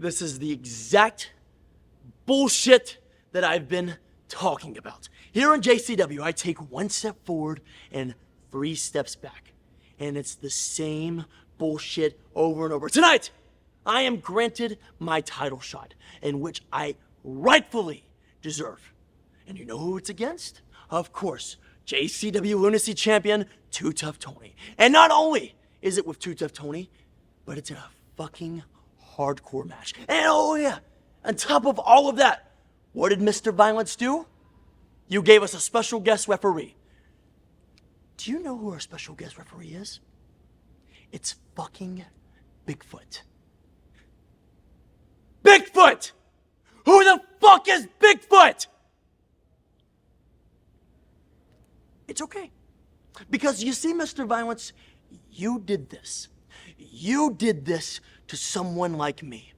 This is the exact bullshit that I've been talking about. Here in JCW, I take 1 step forward and 3 steps back. And it's the same bullshit over and over. Tonight, I am granted my title shot, in which I rightfully deserve. And you know who it's against? Of course, JCW Lunacy Champion, Too Tough Tony. And not only is it with Too Tough Tony, but it's in a fucking hardcore match. And oh yeah, on top of all of that, what did Mr. Violence do? You gave us a special guest referee. Do you know who our special guest referee is? It's fucking Bigfoot. Bigfoot! Who the fuck is Bigfoot? It's okay. Because you see, Mr. Violence, you did this. You did this to someone like me.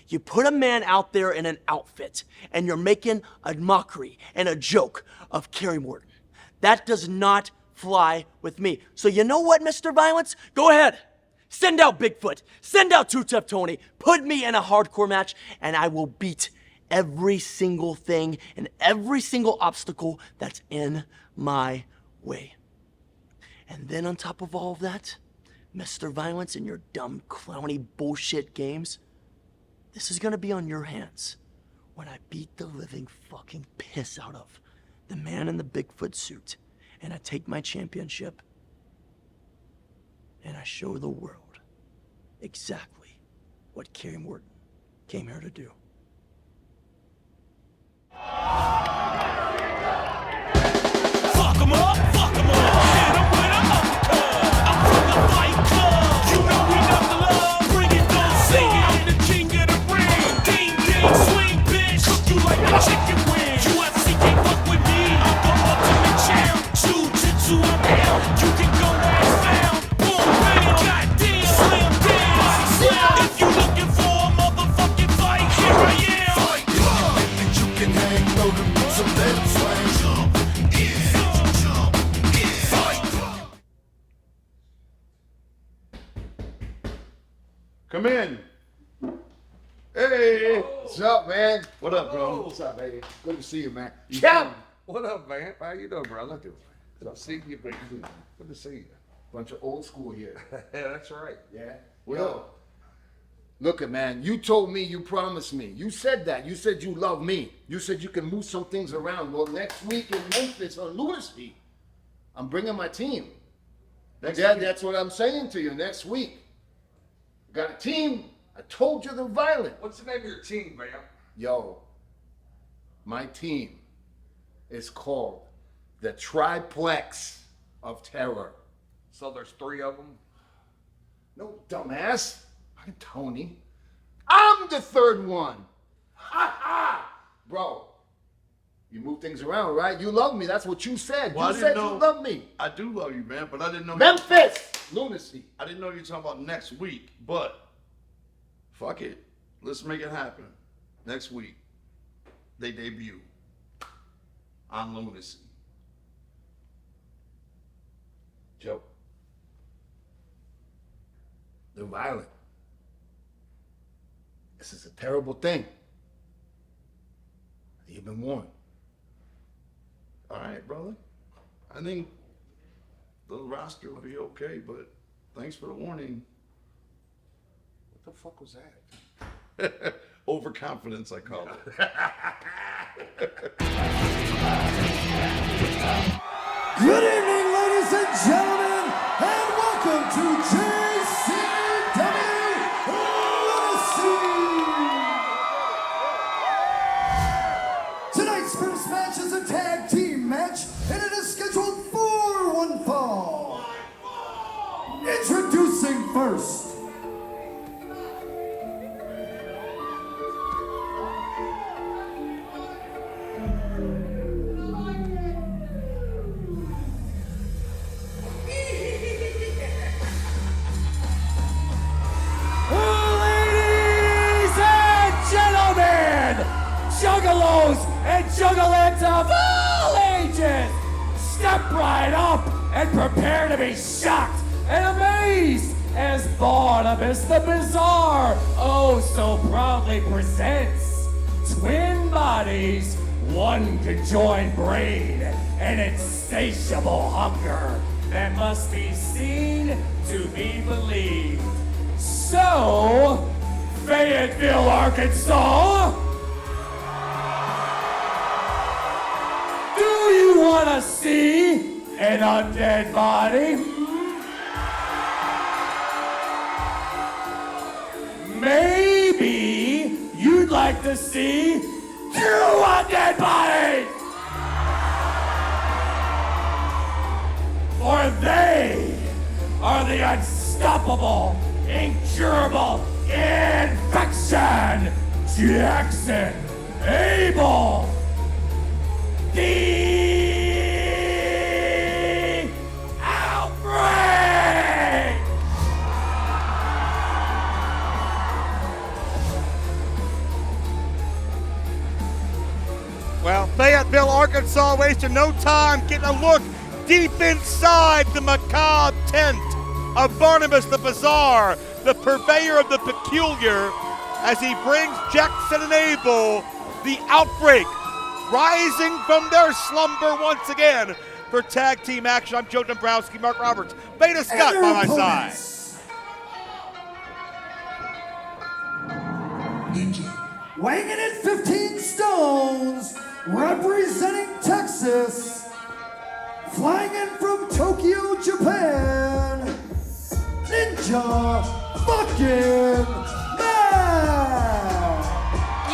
You put a man out there in an outfit, and you're making a mockery and a joke of Kerry Morton. That does not fly with me. So you know what, Mr. Violence? Go ahead. Send out Bigfoot. Send out Too Tough Tony. Put me in a hardcore match, and I will beat every single thing and every single obstacle that's in my way. And then on top of all of that, Mr. Violence and your dumb, clowny bullshit games, this is gonna be on your hands when I beat the living fucking piss out of the man in the Bigfoot suit, and I take my championship and I show the world exactly what Kerry Morton came here to do. Fuck 'em up, fuck 'em up. Hit 'em with an uppercut. I'm from the Fight Club. You know we love the love. Bring it, don't sing it. I'm the king of the ring. Ding, ding, swing, bitch. Cook you like a chicken wing. UFC can't fuck with me. I'm the ultimate champ. Jiu-jitsu, I'm down. You can go as found. Boom, bam, goddamn, slam down. If you looking for a motherfucking fight, here I am. Fight Club. And you can hang low to so let it swing. Come in. Hey. What's up, man? What up, bro? What's up, baby? Good to see you, man. Champ! What up, man? How you doing, brother? Good to see you, baby. Good to see you. Bunch of old school here. Yeah, that's right. Yeah? What Yo, up? look at, man, you told me, you promised me. You said that. You said you love me. You said you can move some things around. Well, next week in Memphis on Lunacy, I'm bringing my team. Next Yeah, week? that's what I'm saying to you. Next week. Got a team. I told you they're violent. What's the name of your team, man? Yo, my team is called the Triplex of Terror. So there's 3 of them? No, dumbass. I'm Tony. I'm the third one. Ha ha! Bro, you move things around, right? You love me. That's what you said. Well, I you didn't said know- you love me. I do love you, man, but I didn't know. Memphis! Lunacy. I didn't know you were talking about next week, but fuck it. Let's make it happen. Next week, they debut on Lunacy. Joe. They're violent. This is a terrible thing. You've been warned. All right, brother. I think the roster will be okay, but thanks for the warning. What the fuck was that? Overconfidence, I call it. Good evening, ladies and gentlemen, and welcome to JCW091625Fayetteville. Tonight's first match is a tag team match, and it is scheduled for one fall. Introducing first. Juggalos and juggalettes of all ages, step right up and prepare to be shocked and amazed as Bar Barnabas the Bizarre oh so proudly presents Twin Bodies, One Conjoined Brain, and Insatiable Hunger that must be seen to be believed. So, Fayetteville, Arkansas, do you want to see an undead body? Maybe you'd like to see 2 undead bodies! For they are the unstoppable, incurable infection, Jackson Abel, the Outbreak! Well, Fayetteville, Arkansas, wasting no time getting a look deep inside the macabre tent of Barnabas the Bizarre, the purveyor of the peculiar, as he brings Jackson and Abel, the Outbreak, rising from their slumber once again for tag team action. I'm Joe Dombrowski, Mark Roberts, Beta Scott by my side. Weighing in at 15 stones, representing Texas, flying in from Tokyo, Japan, Ninja fucking Man!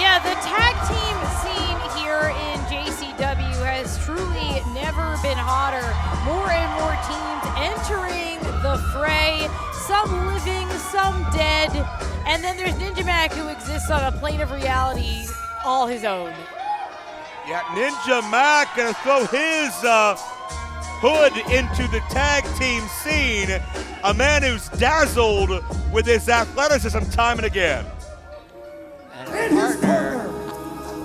Yeah, the tag team scene here in JCW has truly never been hotter. More and more teams entering the fray, some living, some dead, and then there's Ninja Mac, who exists on a plane of reality all his own. Yeah, Ninja Mac gonna throw his hood into the tag team scene. A man who's dazzled with his athleticism time and again. And his partner,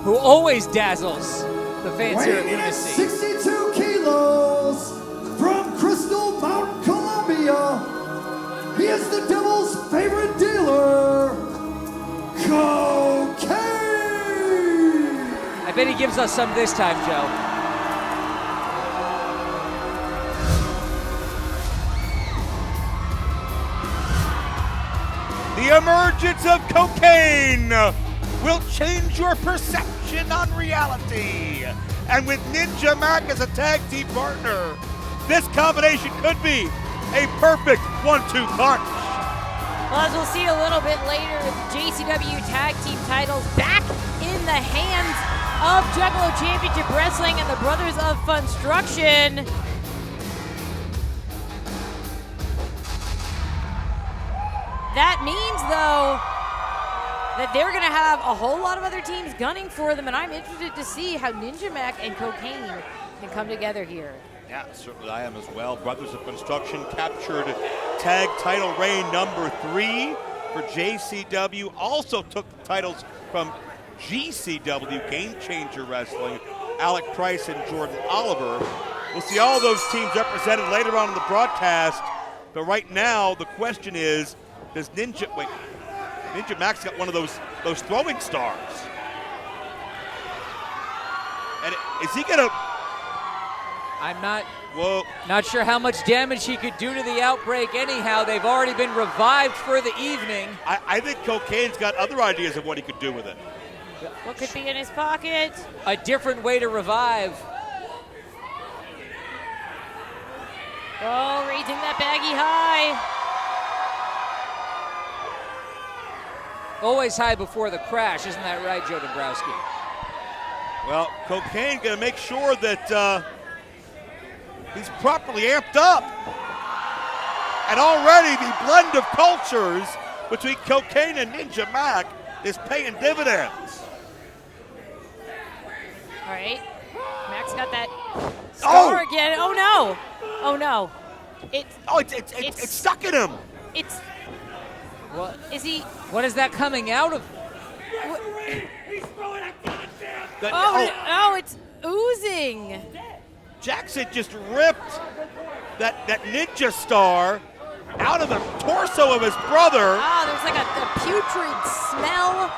Who always dazzles the fans here at weighing in at Lunacy. 62 kilos, from Crystal Mountain, Columbia, he is the Devil's favorite dealer, Cocaine! I bet he gives us some this time, Joe. The emergence of cocaine will change your perception on reality. And with Ninja Mac as a tag team partner, this combination could be a perfect 1-2 punch. Well, as we'll see a little bit later, the JCW tag team titles back in the hands of Juggalo Championship Wrestling and the Brothers of Funstruction. That means, though, that they're going to have a whole lot of other teams gunning for them, and I'm interested to see how Ninja Mac and Cocaine can come together here. Yeah, certainly I am as well. Brothers of Construction captured tag title reign number 3 for JCW. Also took the titles from GCW, Game Changer Wrestling, Alec Price and Jordan Oliver. We'll see all those teams represented later on in the broadcast. But right now, the question is, does Ninja Mac's got one of those throwing stars. And is he gonna? I'm not Whoa. not sure how much damage he could do to the Outbreak anyhow. They've already been revived for the evening. I think Cocaine's got other ideas of what he could do with it. What could be in his pocket? A different way to revive. Oh, raising that baggy high. Always high before the crash, isn't that right, Joe Dombrowski? Well, Cocaine gonna make sure that he's properly amped up. And already the blend of cultures between Cocaine and Ninja Mac is paying dividends. All right. Mac's got that scar again. Oh, no. Oh, no. It's stuck in him. It's... What? Is he... What is that coming out of? Oh, it's oozing. Jackson just ripped that ninja star out of the torso of his brother. Oh, there's like a putrid smell.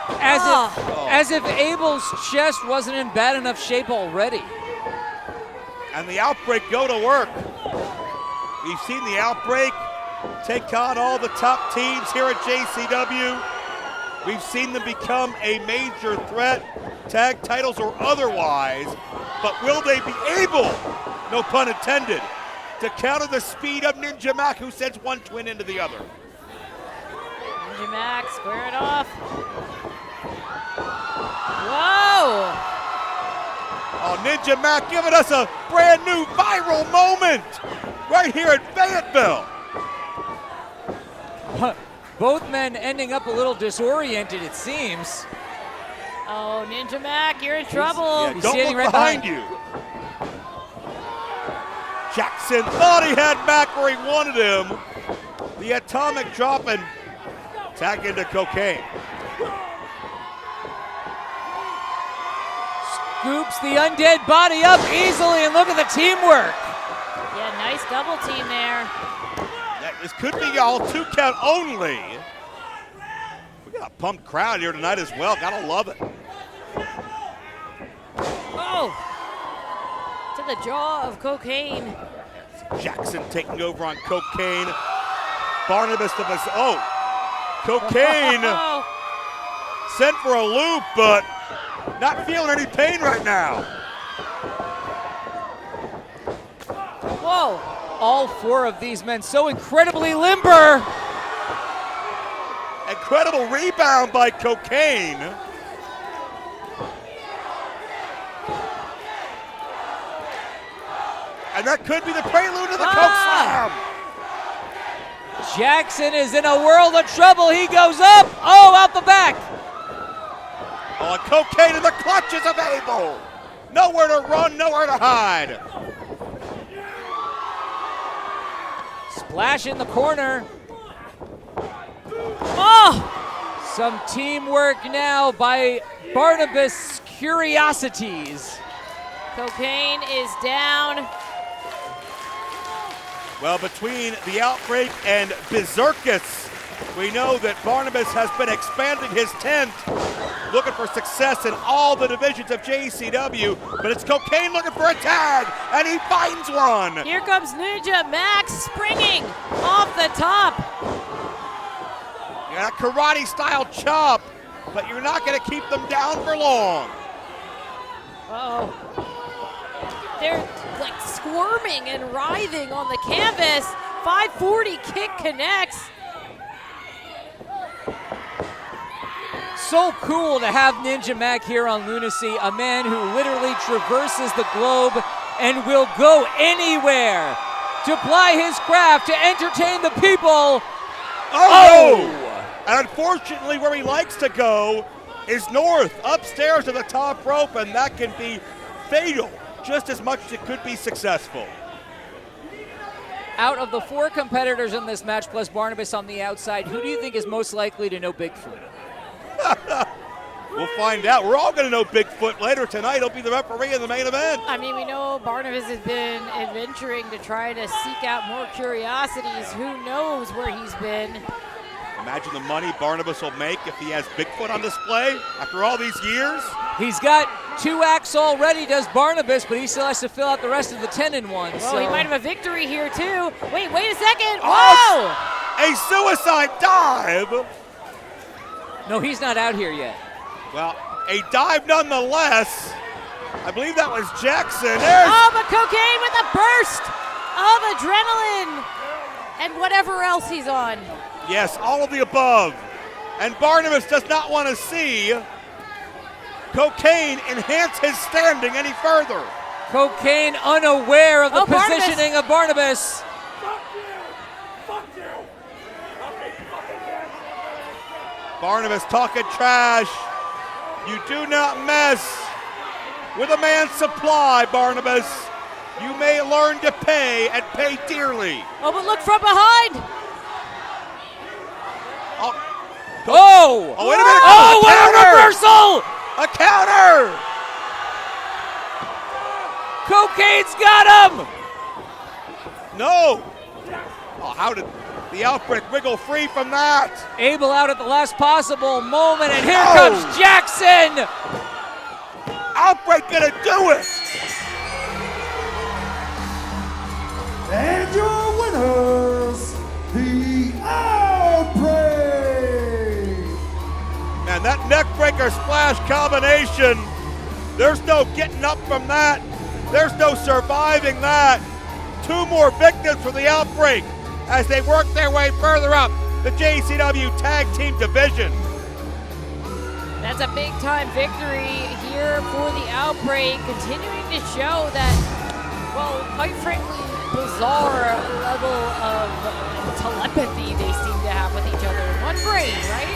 As if Abel's chest wasn't in bad enough shape already. And the Outbreak go to work. We've seen the Outbreak take on all the top teams here at JCW. We've seen them become a major threat, tag titles or otherwise, but will they be able, no pun intended, to counter the speed of Ninja Mac, who sends one twin into the other? Ninja Mac, square it off. Whoa! Oh, Ninja Mac giving us a brand new viral moment right here at Fayetteville. Both men ending up a little disoriented, it seems. Oh, Ninja Mac, you're in trouble. Yeah, He's don't standing look right behind behind you. Jackson thought he had Mac where he wanted him. The atomic drop and tag into Cocaine. Scoops the undead body up easily, and look at the teamwork. Yeah, nice double team there. This could be all 2 count only. We got a pumped crowd here tonight as well. Gotta love it. Oh! To the jaw of Cocaine. Jackson taking over on Cocaine. Barnabas to this. Oh! Cocaine Oh, sent for a loop, but not feeling any pain right now. whoa! All 4 of these men so incredibly limber. Incredible rebound by Cocaine. And that could be the prelude to the Coke Slam. Jackson is in a world of trouble. He goes up. Oh, out the back. Oh, and Cocaine in the clutches of Abel. Nowhere to run, nowhere to hide. Splash in the corner. Oh! Some teamwork now by Barnabas Curiosities. Cocaine is down. Well, between the Outbreak and Berserkus, we know that Barnabas has been expanding his tent, looking for success in all the divisions of JCW, but it's Cocaine looking for a tag, and he finds one. Here comes Ninja Max springing off the top. You got a karate-style chop, but you're not going to keep them down for long. Uh-oh. They're like squirming and writhing on the canvas. 540 kick connects. So cool to have Ninja Mac here on Lunacy, a man who literally traverses the globe and will go anywhere to ply his craft to entertain the people. Oh! And unfortunately, where he likes to go is north, upstairs to the top rope, and that can be fatal just as much as it could be successful. Out of the 4 competitors in this match, plus Barnabas on the outside, who do you think is most likely to know Bigfoot? We'll find out. We're all going to know Bigfoot later tonight. He'll be the referee in the main event. I mean, we know Barnabas has been adventuring to try to seek out more curiosities. Who knows where he's been? Imagine the money Barnabas will make if he has Bigfoot on display after all these years. He's got 2 acts already, does Barnabas, but he still has to fill out the rest of the 10 in one. Well, he might have a victory here, too. Wait a second. Oh, Whoa! a suicide dive. No, he's not out here yet. Well, a dive nonetheless. I believe that was Jackson. There's Oh, but Cocaine with a burst of adrenaline and whatever else he's on. yes, all of the above. And Barnabas does not want to see Cocaine enhance his standing any further. Cocaine unaware of the Barnabas. positioning of Barnabas. Barnabas talking trash. You do not mess with a man's supply, Barnabas. You may learn to pay and pay dearly. Oh, but look from behind. Oh! Oh, wait a minute. Oh, A what a counter! reversal! A counter! Cocaine's got him! No. Oh, how did The Outbreak wiggle free from that. Abel out at the last possible moment, and here comes Jackson. Outbreak gonna do it. And your winners, the Outbreak! And that neckbreaker splash combination, there's no getting up from that. There's no surviving that. 2 more victims for the Outbreak as they work their way further up the JCW Tag Team Division. That's a big time victory here for the Outbreak, continuing to show that, well, quite frankly, bizarre level of telepathy they seem to have with each other. One brain, right?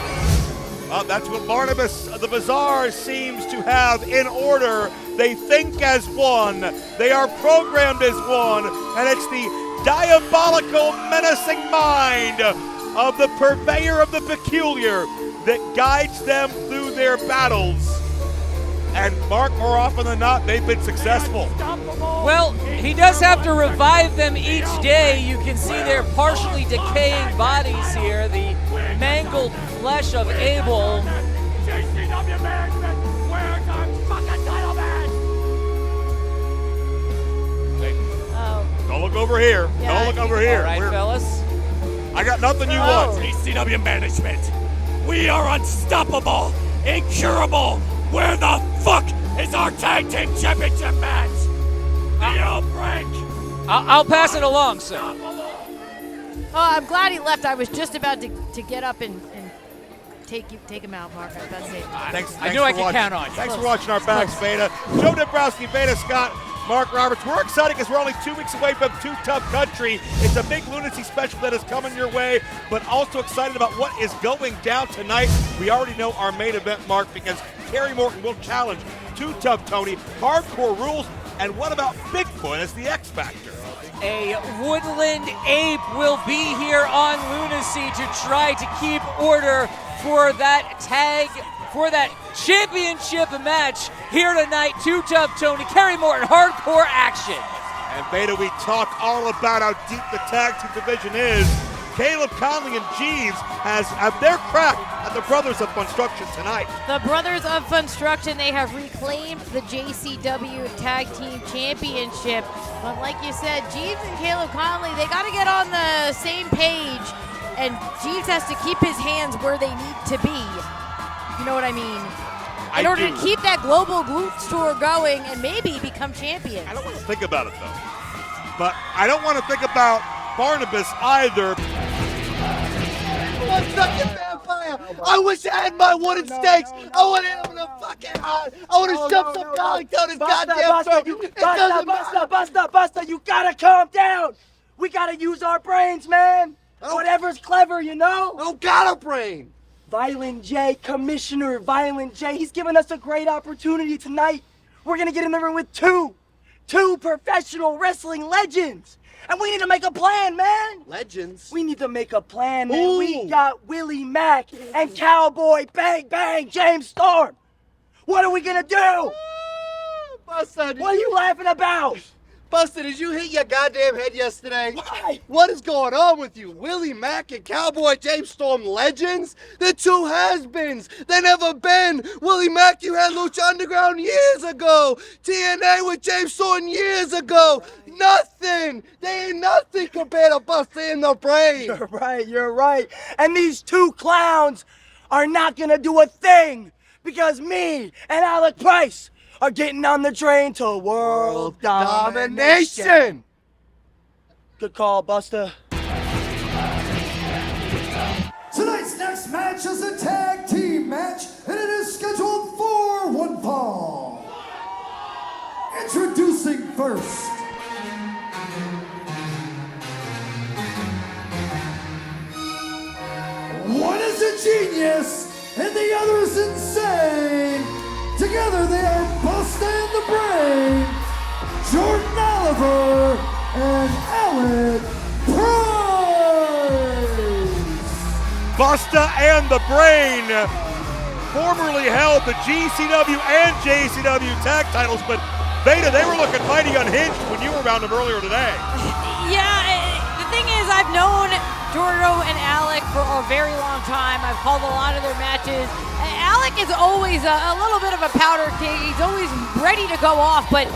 That's what Barnabas the Bizarre seems to have in order. They think as one, they are programmed as one, and it's the diabolical, menacing mind of the purveyor of the peculiar that guides them through their battles. And Mark, more often than not, they've been successful. Well, he does have to revive them each day. You can see their partially decaying bodies here, the mangled flesh of Abel. JCW management, where's our fucking title match? Oh, Don't look over here. Yeah, Don't look over here. All right, fellas. I got nothing you want. JCW management, we are unstoppable, incurable. Where the fuck is our tag team championship match? The Outbreak. I'll pass it along, sir. oh, I'm glad he left. I was just about to get up and take him out, Mark. I was about to say. Thanks I knew I for could watching. count on you. Thanks for watching our backs, Veda. Joe Dombrowski, Veda Scott, Mark Roberts. We're excited because we're only 2 weeks away from Too Tough Country. It's a big lunacy special that is coming your way, but also excited about what is going down tonight. We already know our main event, Mark, because Kerry Morton will challenge Too Tough Tony, Hardcore Rules, and what about Bigfoot as the X Factor? A woodland ape will be here on Lunacy to try to keep order for that championship match here tonight. Too Tough Tony, Kerry Morton, hardcore action. And Beta, we talk all about how deep the tag team division is. Caleb Conley and Jeeves have their crack at the Brothers of Construction tonight. The Brothers of Construction, they have reclaimed the JCW Tag Team Championship. But like you said, Jeeves and Caleb Conley, they got to get on the same page. And Jeeves has to keep his hands where they need to be. You know what I mean? In order to keep that global glute tour going and maybe become champions. I don't want to think about it, though. But I don't want to think about Barnabas either. I wish I had my wooden stakes. I would have hit him in the fucking eye. I would have shoved some garlic down his goddamn throat. Buster, you gotta calm down. We gotta use our brains, man. Whatever's clever, you know? I don't got a brain. Violent J, Commissioner Violent J, he's giving us a great opportunity tonight. We're gonna get in the ring with two professional wrestling legends. And we need to make a plan, man. Legends? We need to make a plan, man. Ooh. We got Willie Mack and Cowboy Bang Bang James Storm. What are we gonna do? Buster, What are you laughing about? Buster, did you hit your goddamn head yesterday? Why? What is going on with you? Willie Mack and Cowboy James Storm legends? They're two has-beens. They never been. Willie Mack, you had Lucha Underground years ago. TNA with James Storm years ago. Nothing. They ain't nothing compared to Buster in the Brain. You're right. And these two clowns are not gonna do a thing because me and Alec Price are getting on the train to world domination. Good call, Buster. Tonight's next match is a tag team match, and it is scheduled for one fall. Introducing first. One is a genius, and the other is insane. Together they are Busta and the Brain, Jordan Oliver, and Alec Price. Busta and the Brain formerly held the GCW and JCW tag titles, but Veda, they were looking mighty unhinged when you were around them earlier today. Yeah, the thing is, I've known Jordo and Alec for a very long time. I've called a lot of their matches. Alec is always a little bit of a powder keg. He's always ready to go off, but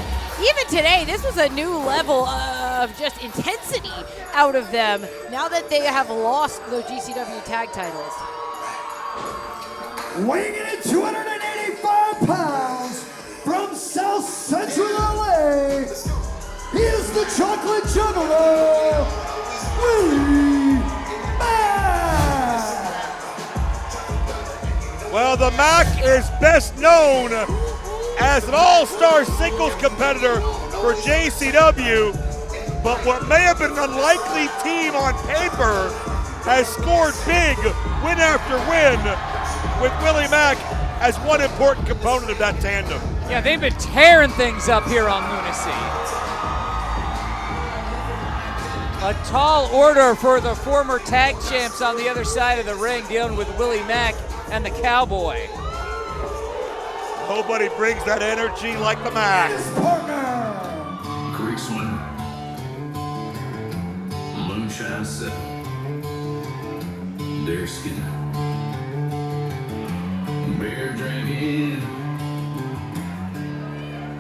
even today, this was a new level of just intensity out of them now that they have lost those GCW tag titles. Weighing in at 285 pounds from South Central LA, he is the chocolate juggler, Willie Mack. Well, the Mac is best known as an all-star singles competitor for JCW, but what may have been an unlikely team on paper has scored big win after win with Willie Mack as one important component of that tandem. Yeah, they've been tearing things up here on Lunacy. A tall order for the former tag champs on the other side of the ring, dealing with Willie Mack and the Cowboy. Nobody brings that energy like the Mac. His partner, Creek Swing, Moonshine 7, Deerskin, Beer Drinking,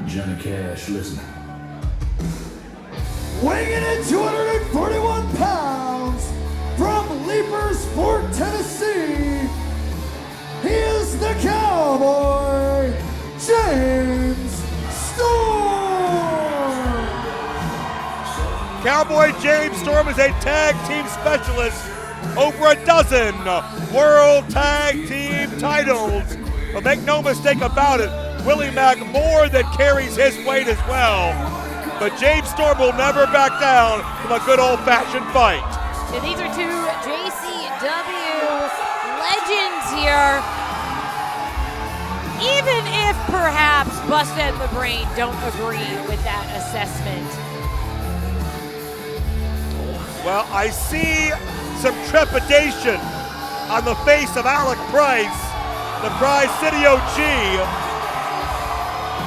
Johnny Cash, listen. weighing in at 241 pounds from Leapersport, Tennessee, he is the Cowboy, James Storm. Cowboy James Storm is a tag team specialist, over a dozen World Tag Team titles. But make no mistake about it, Willie Mack more than carries his weight as well. But James Storm will never back down from a good old-fashioned fight. And these are two JCW legends here. Even if perhaps Busta and the Brain don't agree with that assessment. Well, I see some trepidation on the face of Alec Price, the Prize City OG.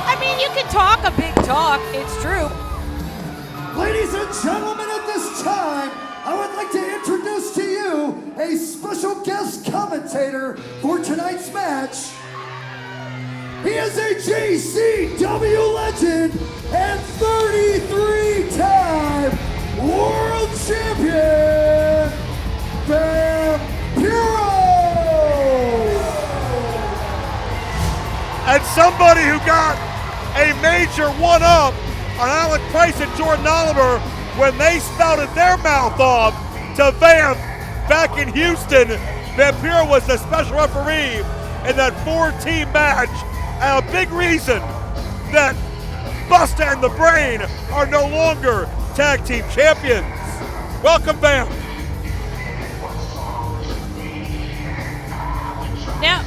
I mean, you can talk a big talk, it's true. Ladies and gentlemen, at this time, I would like to introduce to you a special guest commentator for tonight's match. He is a JCW legend and 33-time world champion, Vampiro! And somebody who got a major one-up on Alec Price and Jordan Oliver when they spouted their mouth off to Vamp back in Houston. Vampiro was the special referee in that 4-team match, and a big reason that Busta and the Brain are no longer tag team champions. Welcome, Vamp. Now,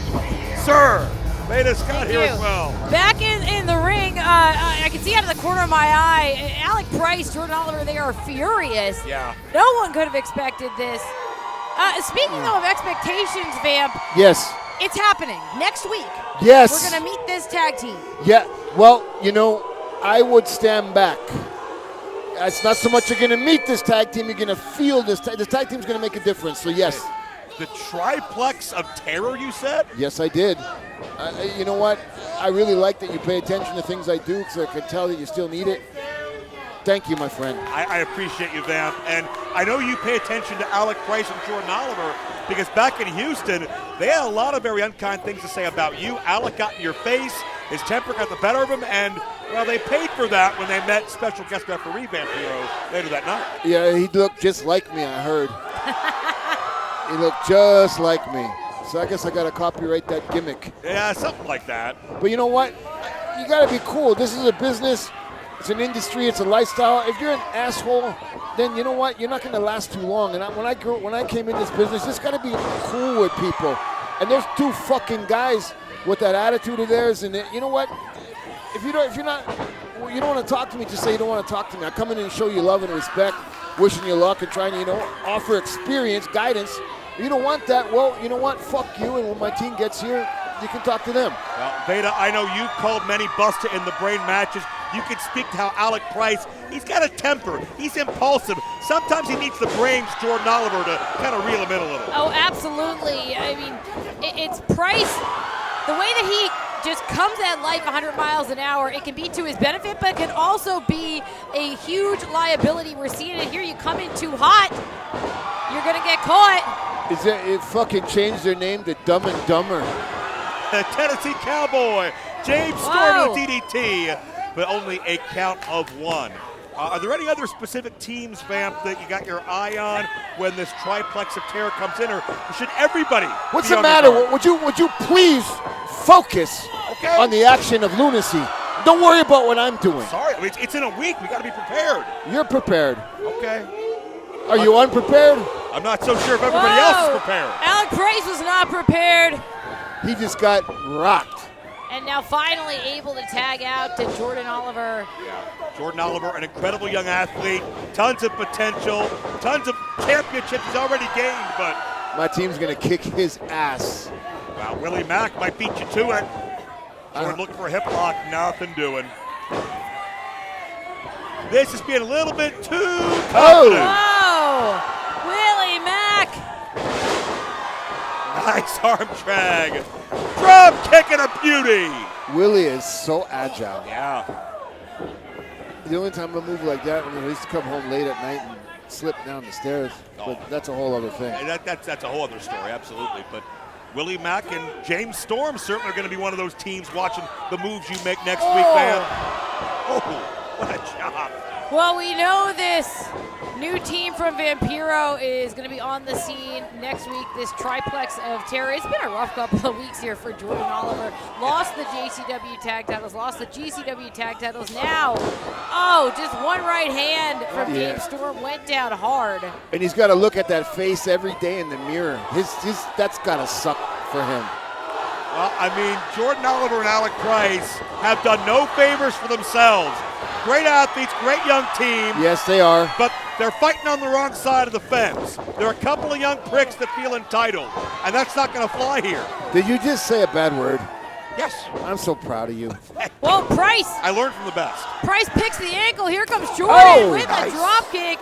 Sir, Veda Scott here you. as well. Back in the ring, I can see out of the corner of my eye, Alec Price, Jordan Oliver, they are furious. Yeah. No one could have expected this. Speaking though of expectations, Vamp, Yes. it's happening next week. Yes. We're gonna meet this tag team. Yeah, well, you know, I would stand back. It's not so much you're going to meet this tag team, you're going to feel this. This tag team's going to make a difference, so yes. The triplex of terror, you said? Yes, I did. You know what? I really like that you pay attention to things I do because I can tell that you still need it. Thank you, my friend. I appreciate you, Vamp. And I know you pay attention to Alec Price and Jordan Oliver because back in Houston, they had a lot of very unkind things to say about you. Alec got in your face. His temper got the better of him. And, well, they paid for that when they met special guest referee Vampiro later that night. Yeah, he looked just like me, I heard. He looked just like me. So I guess I got to copyright that gimmick. Yeah, something like that. But you know what? You got to be cool. This is a business. It's an industry. It's a lifestyle. If you're an asshole, then you know what? You're not going to last too long. And when I came in this business, just got to be cool with people. And those two fucking guys with that attitude of theirs, and you know what? If you don't want to talk to me, just say you don't want to talk to me. I come in and show you love and respect, wishing you luck and trying to, offer experience, guidance. If you don't want that, well, you know what? Fuck you. And when my team gets here, you can talk to them. Well, Veda, I know you've called many Busta in the Brain matches. you can speak to how Alec Price, he's got a temper. He's impulsive. Sometimes he needs the brains, Jordan Oliver, to kind of reel him in a little. Oh, absolutely. I mean, it's Price. The way that he just comes at life 100 miles an hour, it can be to his benefit, but it can also be a huge liability. We're seeing it here. You come in too hot, you're going to get caught. It fucking changed their name to Dumb and Dumber. The Tennessee Cowboy, James Storm with DDT, but only a count of 1. Are there any other specific teams, Vamp, that you got your eye on when this triplex of terror comes in, or should everybody? What's be the on matter? guard? Would you please focus on the action of lunacy? Don't worry about what I'm doing. Sorry, I mean, it's in a week. We got to be prepared. You're prepared. Okay. Are you unprepared? I'm not so sure if everybody else is prepared. Alec Price was not prepared. He just got rocked. And now finally able to tag out to Jordan Oliver. Jordan Oliver, an incredible young athlete, tons of potential, tons of championships he's already gained, but My team's going to kick his ass. wow, Willie Mack might beat you to it. Jordan looking for a hip lock, nothing doing. This is being a little bit too confident. Oh, Willie Mack. Nice arm drag. Drum kick and a beauty. Willie is so agile. Yeah. The only time I move like that when I used to come home late at night and slip down the stairs. But that's a whole other thing. That's a whole other story, absolutely. But Willie Mack and James Storm certainly are going to be one of those teams watching the moves you make next week, man. Oh, what a job. Well, we know this new team from Vampiro is going to be on the scene next week, this triplex of terror. It's been a rough couple of weeks here for Jordan Oliver. Lost the JCW tag titles, lost the GCW tag titles. Now, just one right hand from James Storm went down hard. And he's got to look at that face every day in the mirror. That's got to suck for him. Well, I mean, Jordan Oliver and Alec Price have done no favors for themselves. Great athletes, great young team. Yes, they are. But they're fighting on the wrong side of the fence. They're a couple of young pricks that feel entitled, and that's not going to fly here. Did you just say a bad word? Yes. I'm so proud of you. Well, Price. I learned from the best. Price picks the ankle. Here comes Jordan with nice. a drop kick.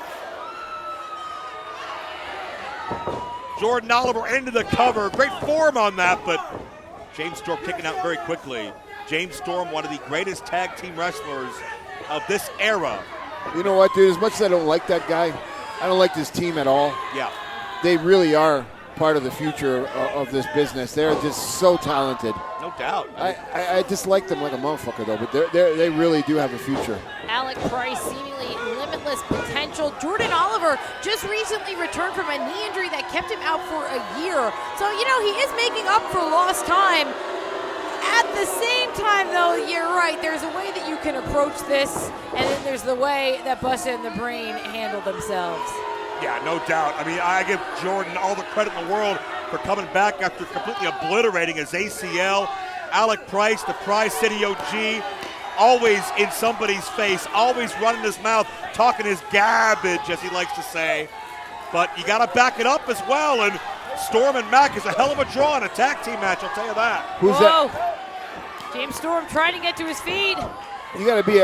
Jordan Oliver into the cover. Great form on that, but James Storm kicking out very quickly. James Storm, one of the greatest tag team wrestlers of this era. You know what, dude? As much as I don't like that guy, I don't like this team at all. Yeah. They really are part of the future of this business. They're just so talented. No doubt. I dislike them like a motherfucker, though, but they really do have a future. Alec Price, seemingly limitless potential. Jordan Oliver just recently returned from a knee injury that kept him out for a year. So, he is making up for lost time. At the same time, though, you're right. There's a way that you can approach this, and then there's the way that Busted and the Brain handle themselves. Yeah, no doubt. I mean, I give Jordan all the credit in the world for coming back after completely obliterating his ACL. Alec Price, the Prize City OG, always in somebody's face, always running his mouth, talking his garbage, as he likes to say. But you got to back it up as well, and Storm and Mack is a hell of a draw in a tag team match, I'll tell you that. Who's that? James Storm trying to get to his feet. You got to be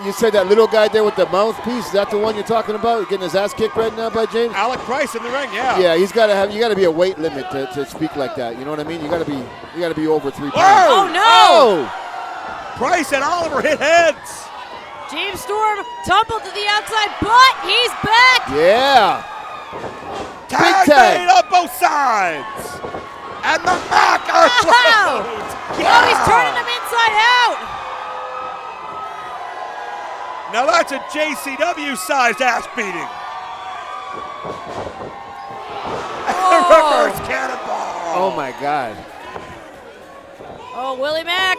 you said that little guy there with the mouthpiece. Is that the one you're talking about? Getting his ass kicked right now by James? Alec Price in the ring, yeah. Yeah, you got to be a weight limit to speak like that. You know what I mean? You got to be over 3 pounds. Oh no! Oh! Price and Oliver hit heads. James Storm tumbled to the outside, but he's back. Yeah. Tag made on both sides. And the Mack are closed. Oh, he's turning them inside out. Now that's a JCW-sized ass beating. Reverse cannonball. Oh my God. Oh, Willie Mack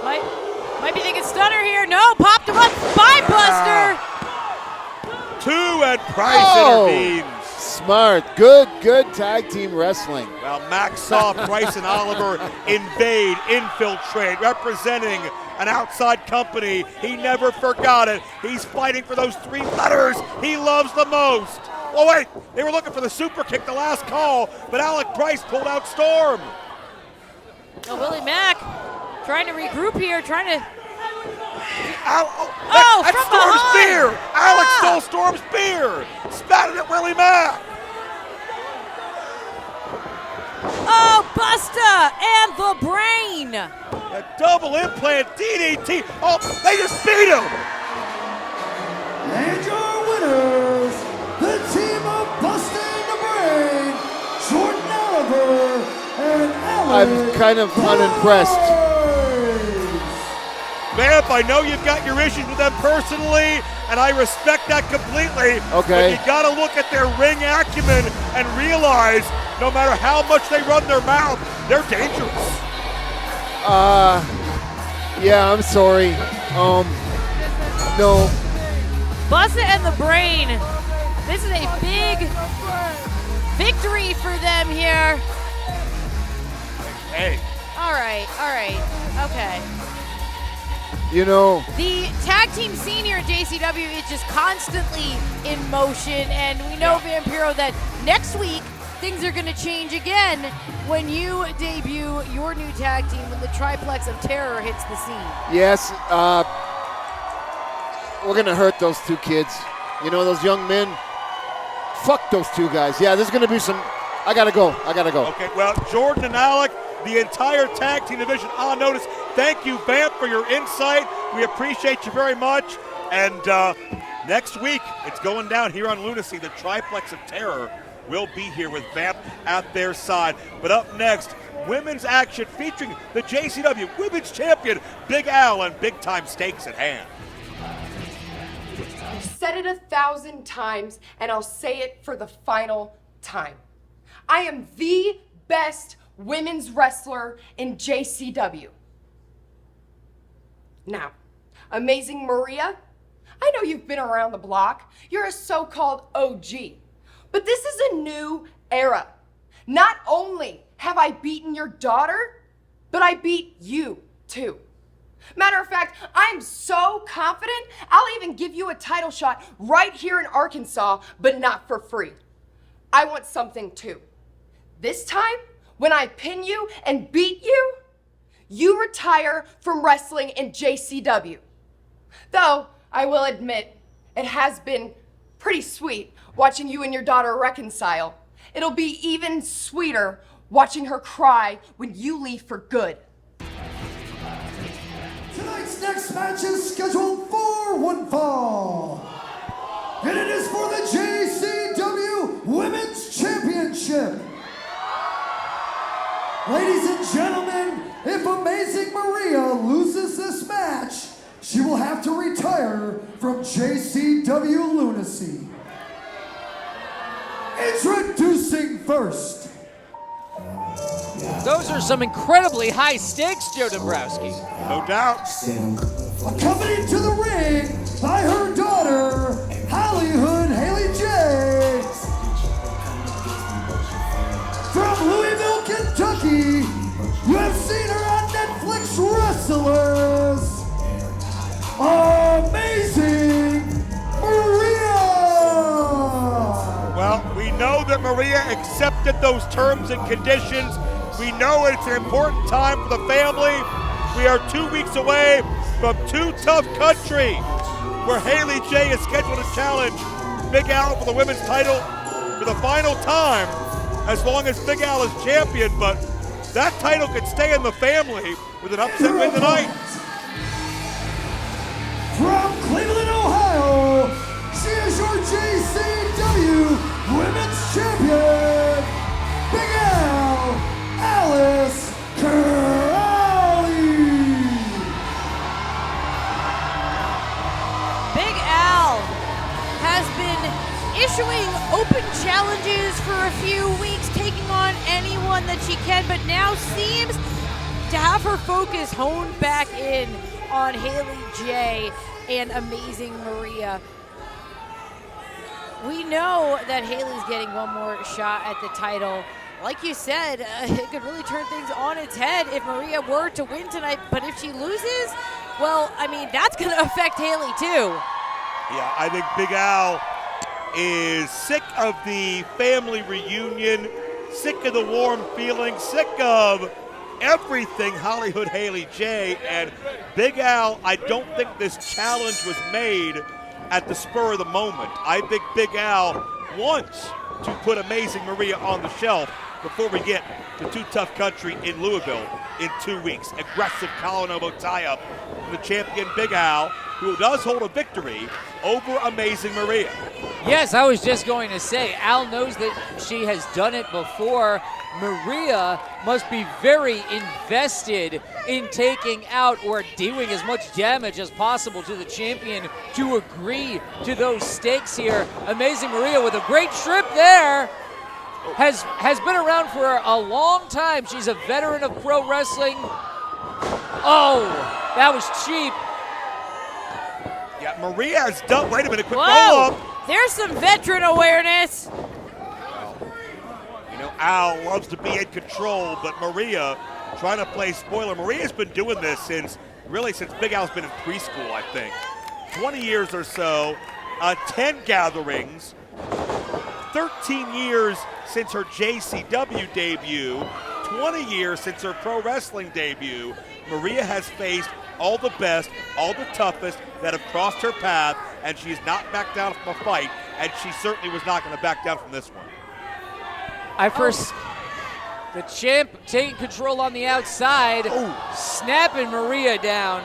might be thinking stunner here. No, popped him up. Spine buster. Two, and Price intervenes. Smart. Good tag team wrestling. Well, Max saw Price and Oliver invade, infiltrate, representing an outside company. He never forgot it. He's fighting for those 3 letters he loves the most. Oh, wait, they were looking for the super kick, the last call, but Alec Price pulled out Storm. Oh, Willie Mack trying to regroup here, trying to That's from Storm's behind. spear! Alex stole Storm's spear! Spat it at Willie Mack! Oh, Busta and the brain. A double implant DDT. Oh, they just beat him! And your winners, the team of Busta and the Brain, Jordan Oliver and Alex. I'm kind of unimpressed. Vamp, I know you've got your issues with them personally, and I respect that completely. Okay. But you gotta look at their ring acumen and realize no matter how much they run their mouth, they're dangerous. Yeah, I'm sorry. No. Busta and the brain. This is a big victory for them here. Hey. All right, okay. You know, The tag team scene here at JCW is just constantly in motion, and we know, Vampiro, that next week things are going to change again when you debut your new tag team when the Triplex of Terror hits the scene. yes, we're going to hurt those two kids. You know, those young men. Fuck those two guys. Yeah, there's going to be some. I got to go. Okay, well, Jordan and Alec, the entire tag team division on notice. Thank you, Vamp, for your insight. We appreciate you very much. And next week, it's going down here on Lunacy. The Triplex of Terror will be here with Vamp at their side. But up next, women's action featuring the JCW Women's Champion, Big Al, and big-time stakes at hand. I've said it 1,000 times, and I'll say it for the final time. I am the best women's wrestler in JCW. Now, Amazing Maria, I know you've been around the block. You're a so-called OG. But this is a new era. Not only have I beaten your daughter, but I beat you too. Matter of fact, I'm so confident I'll even give you a title shot right here in Arkansas, but not for free. I want something too. This time, when I pin you and beat you, you retire from wrestling in JCW. Though, I will admit, it has been pretty sweet watching you and your daughter reconcile. It'll be even sweeter watching her cry when you leave for good. Tonight's next match is scheduled for one fall. And it is for the JCW Women's Championship. Ladies and gentlemen, if Amazing Maria loses this match, she will have to retire from JCW Lunacy. Introducing first. Those are some incredibly high stakes, Joe Dombrowski. No doubt. Accompanied to the ring by her daughter, Hollywood Haley J. From Louisville, Kentucky, you have seen her on Netflix Wrestlers. Amazing Maria! Well, we know that Maria accepted those terms and conditions. We know it's an important time for the family. We are 2 weeks away from Too Tough Country, where Haley J is scheduled to challenge Big Al for the women's title for the final time, as long as Big Al is champion, but that title could stay in the family with an upset win tonight. From Cleveland, Ohio, she is your JCW Women's Champion, Big Al, Alice Curley. Big Al has been issuing open challenges for a few weeks, taking on anyone that she can, but now seems to have her focus honed back in on Haley J and Amazing Maria. We know that Haley's getting one more shot at the title. Like you said, it could really turn things on its head if Maria were to win tonight, but if she loses, well, I mean, that's going to affect Haley too. Yeah, I think Big Al is sick of the family reunion, sick of the warm feeling, sick of everything Hollywood Haley J. And Big Al, I don't think this challenge was made at the spur of the moment. I think Big Al wants to put Amazing Maria on the shelf before we get to Too Tough Country in Louisville in 2 weeks. Aggressive collar elbow tie-up from the champion Big Al, who does hold a victory over Amazing Maria. Yes, I was just going to say, Al knows that she has done it before. Maria must be very invested in taking out or doing as much damage as possible to the champion to agree to those stakes here. Amazing Maria with a great trip there. Has been around for a long time. She's a veteran of pro wrestling. Oh, that was cheap. Yeah, Maria has done. Wait a minute, quick Whoa, roll up. there's some veteran awareness. You know, Al loves to be in control, but Maria trying to play spoiler. Maria's been doing this since Big Al's been in preschool, I think. 20 years or so, 10 gatherings, 13 years since her JCW debut, 20 years since her pro wrestling debut. Maria has faced all the best, all the toughest that have crossed her path, and she's not backed down from a fight, and she certainly was not going to back down from this one. The champ taking control on the outside, snapping Maria down.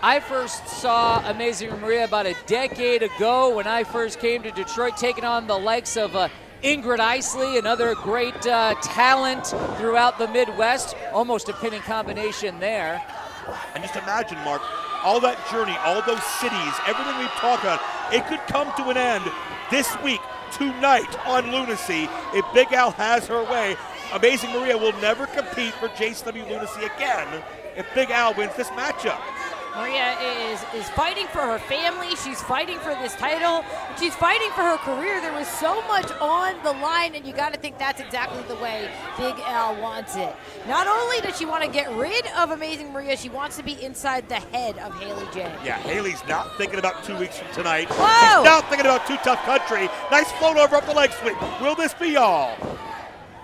I first saw Amazing Maria about a decade ago when I first came to Detroit, taking on the likes of Ingrid Isley, another great talent throughout the Midwest. Almost a pinning combination there. And just imagine, Mark, all that journey, all those cities, everything we've talked about, it could come to an end this week, tonight on Lunacy, if Big Al has her way. Amazing Maria will never compete for JCW Lunacy again if Big Al wins this matchup. Maria is fighting for her family. She's fighting for this title. She's fighting for her career. There was so much on the line, and you got to think that's exactly the way Big Al wants it. Not only does she want to get rid of Amazing Maria, she wants to be inside the head of Haley J. Yeah, Haley's not thinking about 2 weeks from tonight. Whoa! She's not thinking about Too Tough Country. Nice float over up the leg sweep. Will this be all?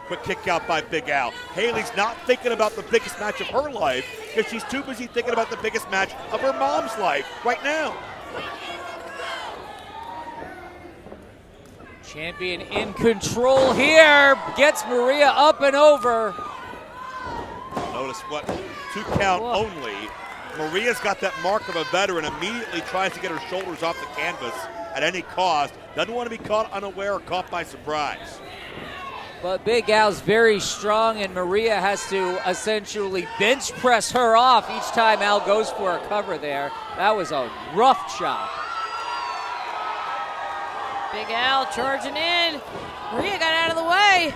Quick kick out by Big Al. Haley's not thinking about the biggest match of her life because she's too busy thinking about the biggest match of her mom's life right now. Champion in control here, gets Maria up and over. Notice what, 2 count only. Maria's got that mark of a veteran, immediately tries to get her shoulders off the canvas at any cost. Doesn't want to be caught unaware or caught by surprise. But Big Al's very strong, and Maria has to essentially bench press her off each time Al goes for a cover there. That was a rough chop. Big Al charging in. Maria got out of the way.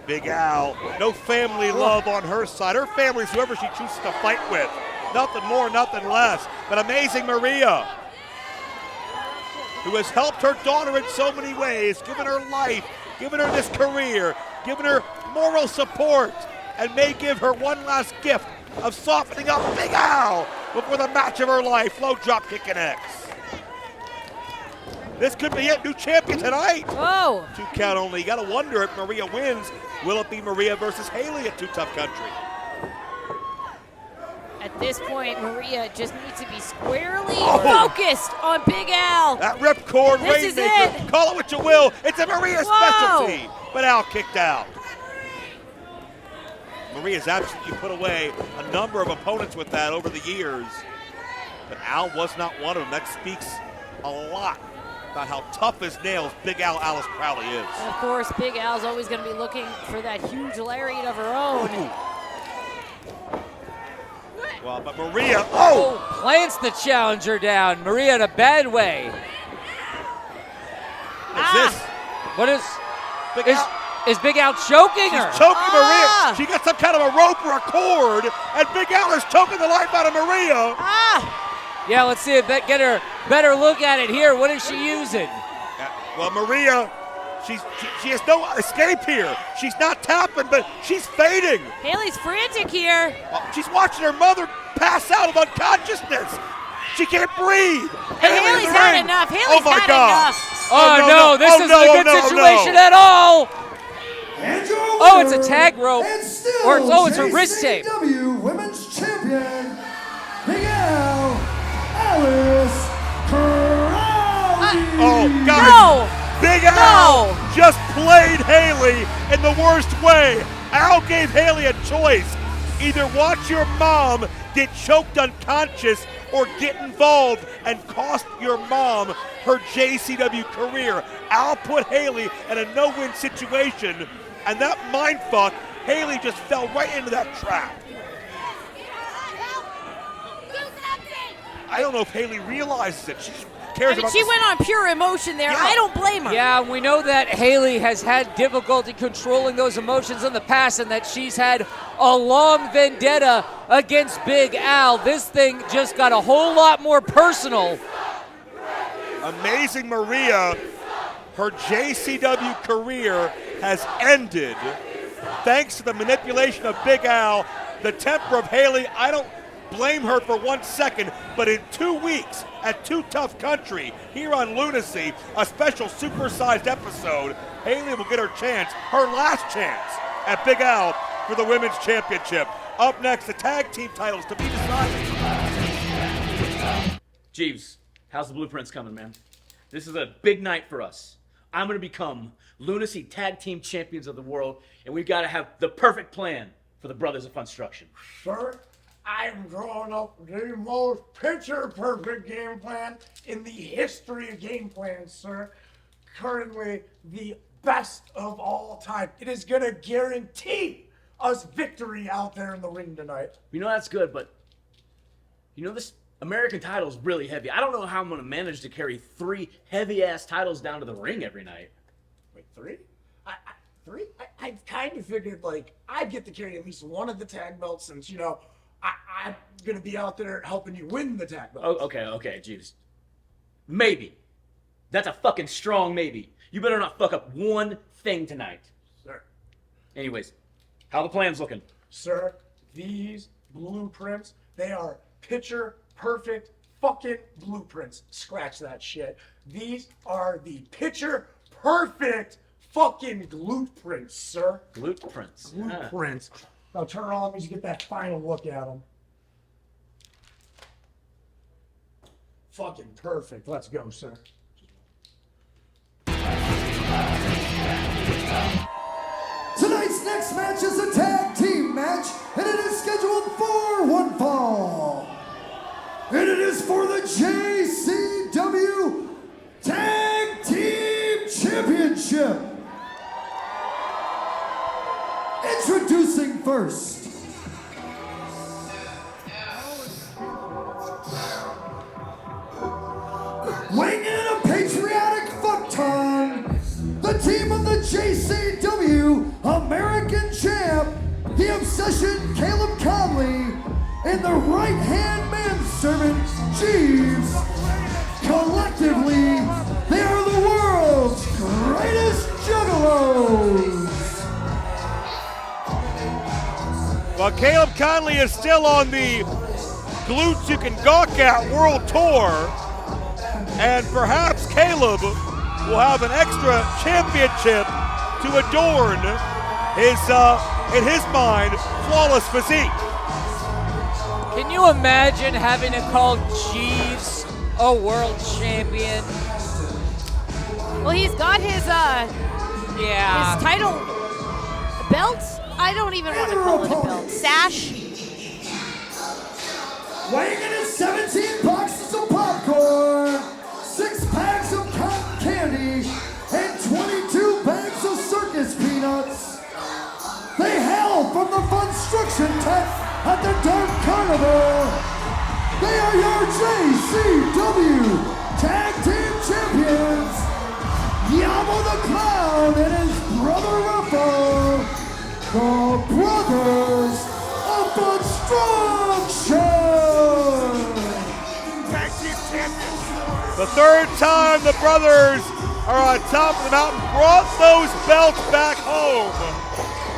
Big Al, no family love on her side. Her family's whoever she chooses to fight with. Nothing more, nothing less. But Amazing Maria, who has helped her daughter in so many ways, given her life, given her this career, given her moral support, and may give her one last gift of softening up Big Al before the match of her life. Low drop kick and X. This could be it. New champion tonight. Whoa. 2 count only. You got to wonder if Maria wins. Will it be Maria versus Haley at Too Tough Country? At this point, Maria just needs to be squarely focused on Big Al. That ripcord This is rainmaker. it. Call it what you will. It's a Maria specialty. But Al kicked out. Maria's absolutely put away a number of opponents with that over the years. But Al was not one of them. That speaks a lot about how tough as nails Big Al Alice Crowley is. And of course, Big Al's always going to be looking for that huge lariat of her own. Well, but Maria, plants the challenger down. Maria in a bad way. What's this? What is Big Al? Is Big Al choking her? She's choking Maria. She got some kind of a rope or a cord, and Big Al is choking the life out of Maria. Yeah, let's see if get her better look at it here. What is she using? Well, Maria, she has no escape here. She's not tapping, but she's fading. Haley's frantic here. She's watching her mother pass out of unconsciousness. She can't breathe. And Haley's had enough. Haley's had enough. Oh, no, this isn't a good situation at all. And your Oh, it's a tag rope. And still Or it's a wrist tape. JCW Women's Champion, Big Al, Alice Crowley. Oh, guys. No! Big Al just played Haley in the worst way. Al gave Haley a choice. Either watch your mom get choked unconscious or get involved and cost your mom her JCW career. Al put Haley in a no-win situation, and that mindfuck, Haley just fell right into that trap. I don't know if Haley realizes it. She just cares about She the- went on pure emotion there. Yeah. I don't blame her. Yeah, we know that Haley has had difficulty controlling those emotions in the past and that she's had a long vendetta against Big Al. This thing just got a whole lot more personal. Amazing Maria, her JCW career has ended thanks to the manipulation of Big Al, the temper of Haley. I don't blame her for 1 second, but in 2 weeks at Too Tough Country here on Lunacy, a special supersized episode, Haley will get her chance, her last chance at Big Al for the Women's Championship. Up next, the tag team titles to be decided. Jeeves, how's the blueprints coming, man? This is a big night for us. I'm going to become Lunacy Tag Team Champions of the world, and we've got to have the perfect plan for the Brothers of Funstruction. Sir, I'm drawing up the most picture-perfect game plan in the history of game plans, sir. Currently, the best of all time. It is going to guarantee us victory out there in the ring tonight. You know, that's good, but you know, this American title is really heavy. I don't know how I'm going to manage to carry 3 heavy-ass titles down to the ring every night. Wait, 3? Three? I kind of figured, like, I'd get to carry at least one of the tag belts since, you know, I'm going to be out there helping you win the tag belt. Oh, okay, Jeeves. Maybe. That's a fucking strong maybe. You better not fuck up one thing tonight. Sir. Anyways, how the plan's looking? Sir, these blueprints, they are picture-perfect fucking blueprints. Scratch that shit. These are the picture-perfect fucking blueprints, sir. Blueprints. Blueprints. Now turn around, let me just get that final look at them. Fucking perfect. Let's go, sir. Tonight's next match is a tag team match, and it is scheduled for one fall. And it is for the JCW Tag Team Championship. Introducing first, weighing in a patriotic fuckton, the team of the JCW American Champ, the Obsession Caleb Conley, and the right-hand manservant Jeeves. Collectively, they are the world's greatest juggalos. Well, Caleb Conley is still on the Glutes You Can Gawk At World Tour, and perhaps Caleb will have an extra championship to adorn his, in his mind, flawless physique. Can you imagine having to call Jeeves a world champion? Well, he's got his Yeah. his title belt. I don't even want to call it a belt. Sash. Weighing in at 17 boxes of popcorn, 6 packs of cotton candy, and 22 bags of circus peanuts. They hail from the Funstruction tent at the Dark Carnival. They are your JCW Tag Team Champions, Yamo the Clown and his brother Ruffo, the Brothers of Funstruction. The third time the brothers are on top of the mountain, brought those belts back home.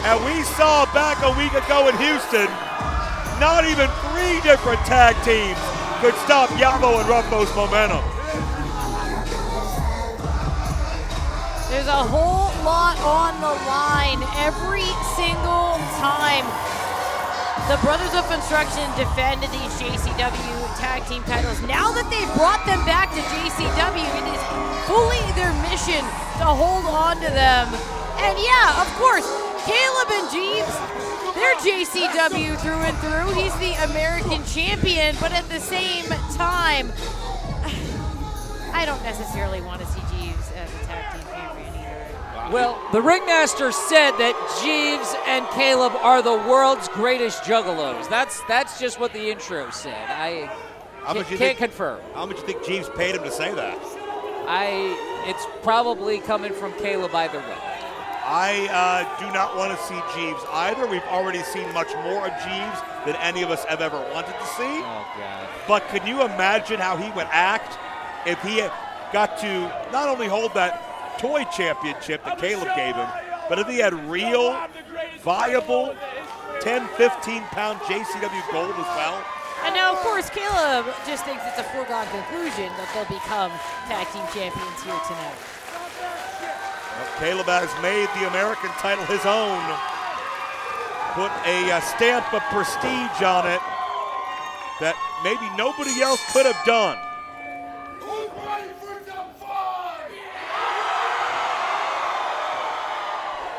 And we saw back a week ago in Houston, not even 3 different tag teams could stop Yamo and Ruffo's momentum. There's a whole lot on the line every single time. The Brothers of Construction defended these JCW tag team titles. Now that they've brought them back to JCW, it is fully their mission to hold on to them. And yeah, of course, Caleb and Jeeves, they're JCW through and through. He's the American champion, but at the same time, I don't necessarily want to see Jeeves as a tag team champion either. Well, the ringmaster said that Jeeves and Caleb are the world's greatest juggalos. That's just what the intro said. I can't confirm. How much do you think Jeeves paid him to say that? It's probably coming from Caleb either way. I do not want to see Jeeves either. We've already seen much more of Jeeves than any of us have ever wanted to see. Oh, God. But can you imagine how he would act if he had got to not only hold that toy championship that Caleb gave him, but if he had real, viable 10, 15-pound JCW gold as well? And now, of course, Caleb just thinks it's a foregone conclusion that they'll become tag team champions here tonight. Caleb has made the American title his own. Put a stamp of prestige on it that maybe nobody else could have done.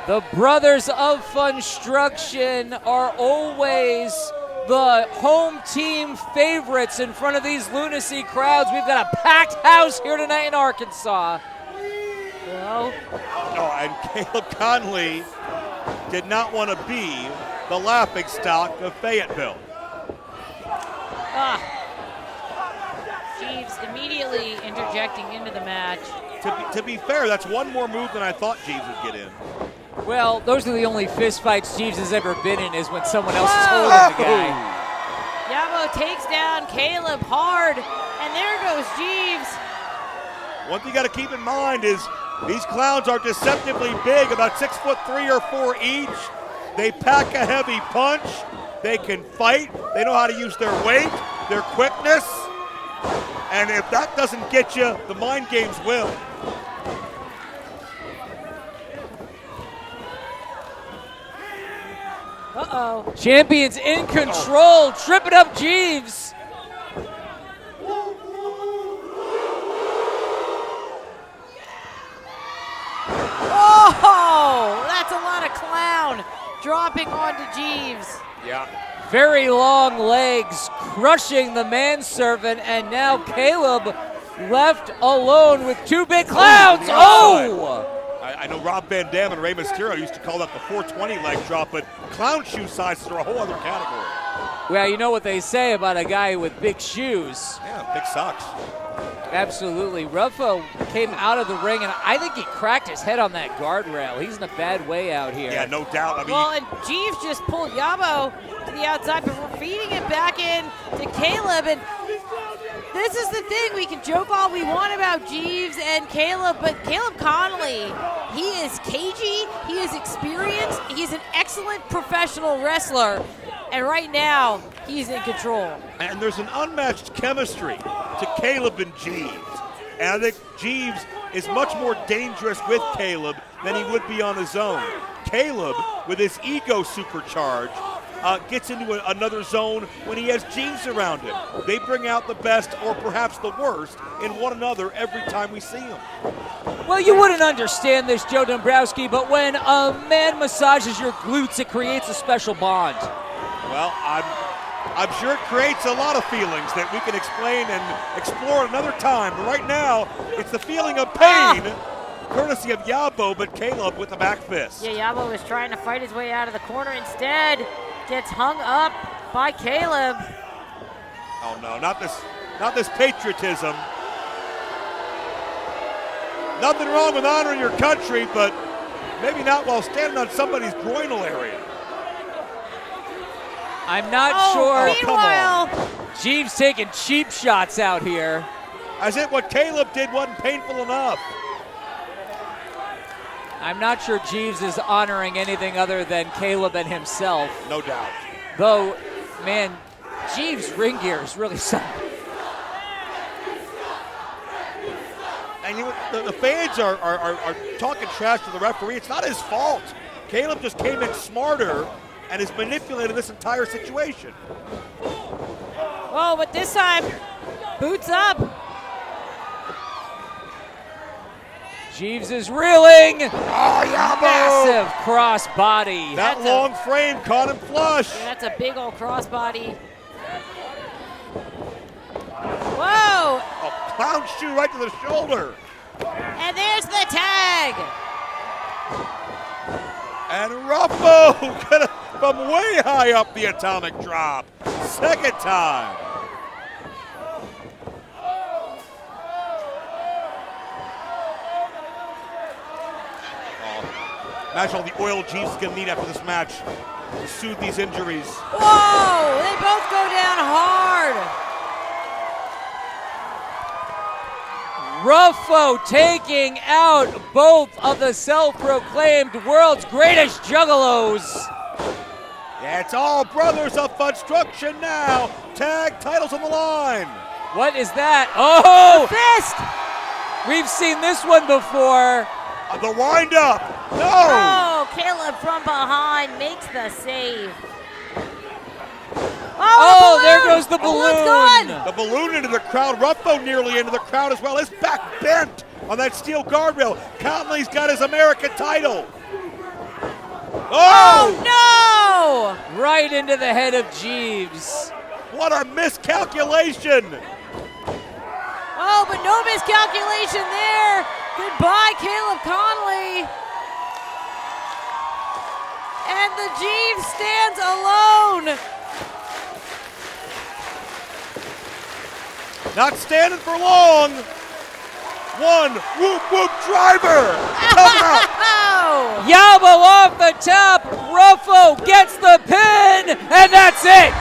The Brothers of Construction are always the home team favorites in front of these lunacy crowds. We've got a packed house here tonight in Arkansas. Well, oh, and Caleb Conley did not want to be the laughingstock of Fayetteville. Jeeves immediately interjecting into the match. To be fair, that's one more move than I thought Jeeves would get in. Well, those are the only fist fights Jeeves has ever been in, is when someone else is holding the guy. Yabo takes down Caleb hard, and there goes Jeeves. One thing you got to keep in mind is these clowns are deceptively big, about 6'3" or 4" each. They pack a heavy punch. They can fight. They know how to use their weight, their quickness. And if that doesn't get you, the mind games will. Uh-oh. Champions in control, tripping up Jeeves. Oh, that's a lot of clown dropping onto Jeeves. Yeah. Very long legs, crushing the manservant, and now Caleb left alone with two big clowns. Oh! I know Rob Van Dam and Rey Mysterio used to call that the 420 leg drop, but clown shoe sizes are a whole other category. Well, you know what they say about a guy with big shoes. Yeah, big socks. Absolutely. Ruffo came out of the ring, and I think he cracked his head on that guardrail. He's in a bad way out here. Yeah, no doubt. I mean, Well, and Jeeves just pulled Yabo to the outside, but we're feeding it back in to Caleb. And this is the thing. We can joke all we want about Jeeves and Caleb, but Caleb Conley, he is cagey, he is experienced, he's an excellent professional wrestler. And right now, he's in control. and there's an unmatched chemistry to Caleb and Jeeves. And I think Jeeves is much more dangerous with Caleb than he would be on his own. Caleb, with his ego supercharged, gets into another zone when he has Jeeves around him. They bring out the best or perhaps the worst in one another every time we see them. Well, you wouldn't understand this, Joe Dombrowski, but when a man massages your glutes, it creates a special bond. Well, I'm sure it creates a lot of feelings that we can explain and explore another time. But right now, it's the feeling of pain, courtesy of Yabo, but Caleb with the back fist. Yeah, Yabo was trying to fight his way out of the corner. Instead, gets hung up by Caleb. Oh no, not this patriotism. Nothing wrong with honoring your country, but maybe not while standing on somebody's groinal area. I'm not sure. Meanwhile, Jeeves taking cheap shots out here. As if what Caleb did wasn't painful enough. I'm not sure Jeeves is honoring anything other than Caleb and himself. No doubt. Though, man, Jeeves' ring gear is really something. And the fans are talking trash to the referee. It's not his fault. Caleb just came in smarter and has manipulated this entire situation. Oh, but this time, boots up. Jeeves is reeling. Oh, Yabo! Massive crossbody. That long frame caught him flush. That's a big old crossbody. Whoa! A clown shoe right to the shoulder. And there's the tag. And Ruffo from way high up the atomic drop. Second time. Imagine all the oil Jeeves is going to need after this match to soothe these injuries. Whoa! They both go down hard. Ruffo taking out both of the self-proclaimed world's greatest juggalos. Yeah, it's all brothers of construction now. Tag titles on the line. What is that? Oh! Fist! We've seen this one before. The wind-up. No! Oh, Caleb from behind makes the save. Oh, the there goes the balloon. Gone. The balloon into the crowd. Ruffo nearly into the crowd as well. His back bent on that steel guardrail. Conley's got his American title. Oh no! Right into the head of Jeeves. What a miscalculation. Oh, but no miscalculation there. Goodbye, Caleb Conley. And the Jeeves stands alone. Not standing for long. One whoop whoop driver. Come out. Yabo off the top. Ruffo gets the pin, and that's it.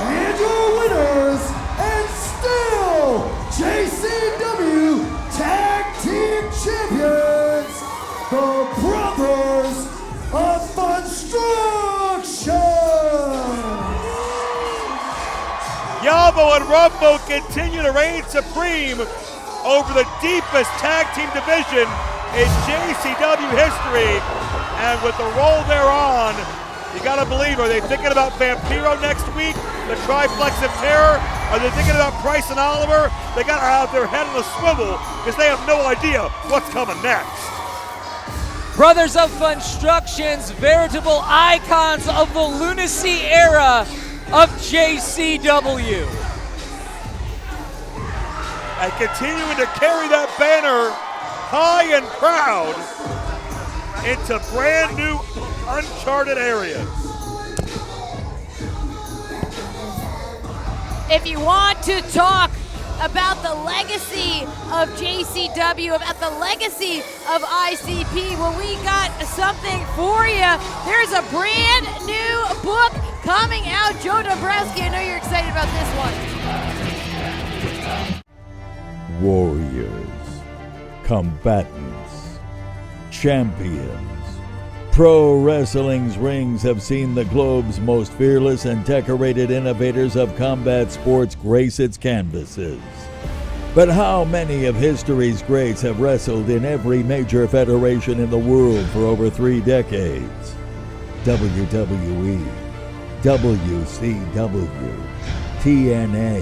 And your winners, and still JCW Tag Team Champions, the Brothers of Construction. Yabo and Ruffo continue to reign supreme over the deepest tag team division in JCW history. And with the roll they're on, you gotta believe, are they thinking about Vampiro next week? The Triflex of Terror? Are they thinking about Price and Oliver? They gotta have their head on a swivel because they have no idea what's coming next. Brothers of Construction's veritable icons of the lunacy era of JCW. And continuing to carry that banner high and proud into brand new uncharted areas. If you want to talk about the legacy of JCW, about the legacy of ICP, well, we got something for you. There's a brand new book coming out. Joe Dombrowski, I know you're excited about this one. Warriors, combatants, champions. Pro wrestling's rings have seen the globe's most fearless and decorated innovators of combat sports grace its canvases. But how many of history's greats have wrestled in every major federation in the world for over 3 decades? WWE, WCW, TNA,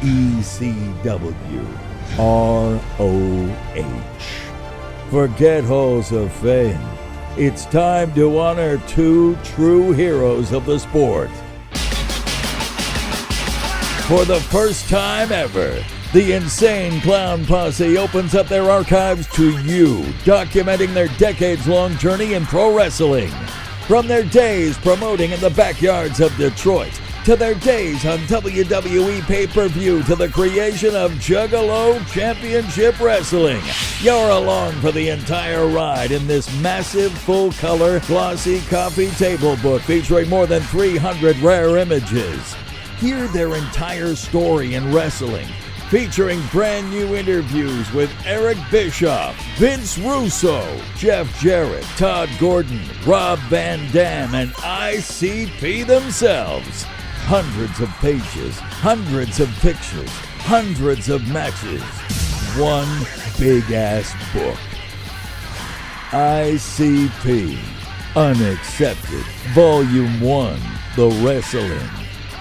ECW, ROH. Forget halls of fame. It's time to honor 2 true heroes of the sport. For the first time ever, the Insane Clown Posse opens up their archives to you, documenting their decades-long journey in pro wrestling. From their days promoting in the backyards of Detroit, to their days on WWE pay-per-view, to the creation of Juggalo Championship Wrestling. You're along for the entire ride in this massive, full-color, glossy coffee table book featuring more than 300 rare images. Hear their entire story in wrestling, featuring brand new interviews with Eric Bischoff, Vince Russo, Jeff Jarrett, Todd Gordon, Rob Van Dam, and ICP themselves. Hundreds of pages, hundreds of pictures, hundreds of matches. one big-ass book. ICP, Unaccepted, Volume 1, The Wrestling.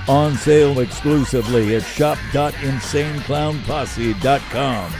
On sale exclusively at shop.insaneclownposse.com.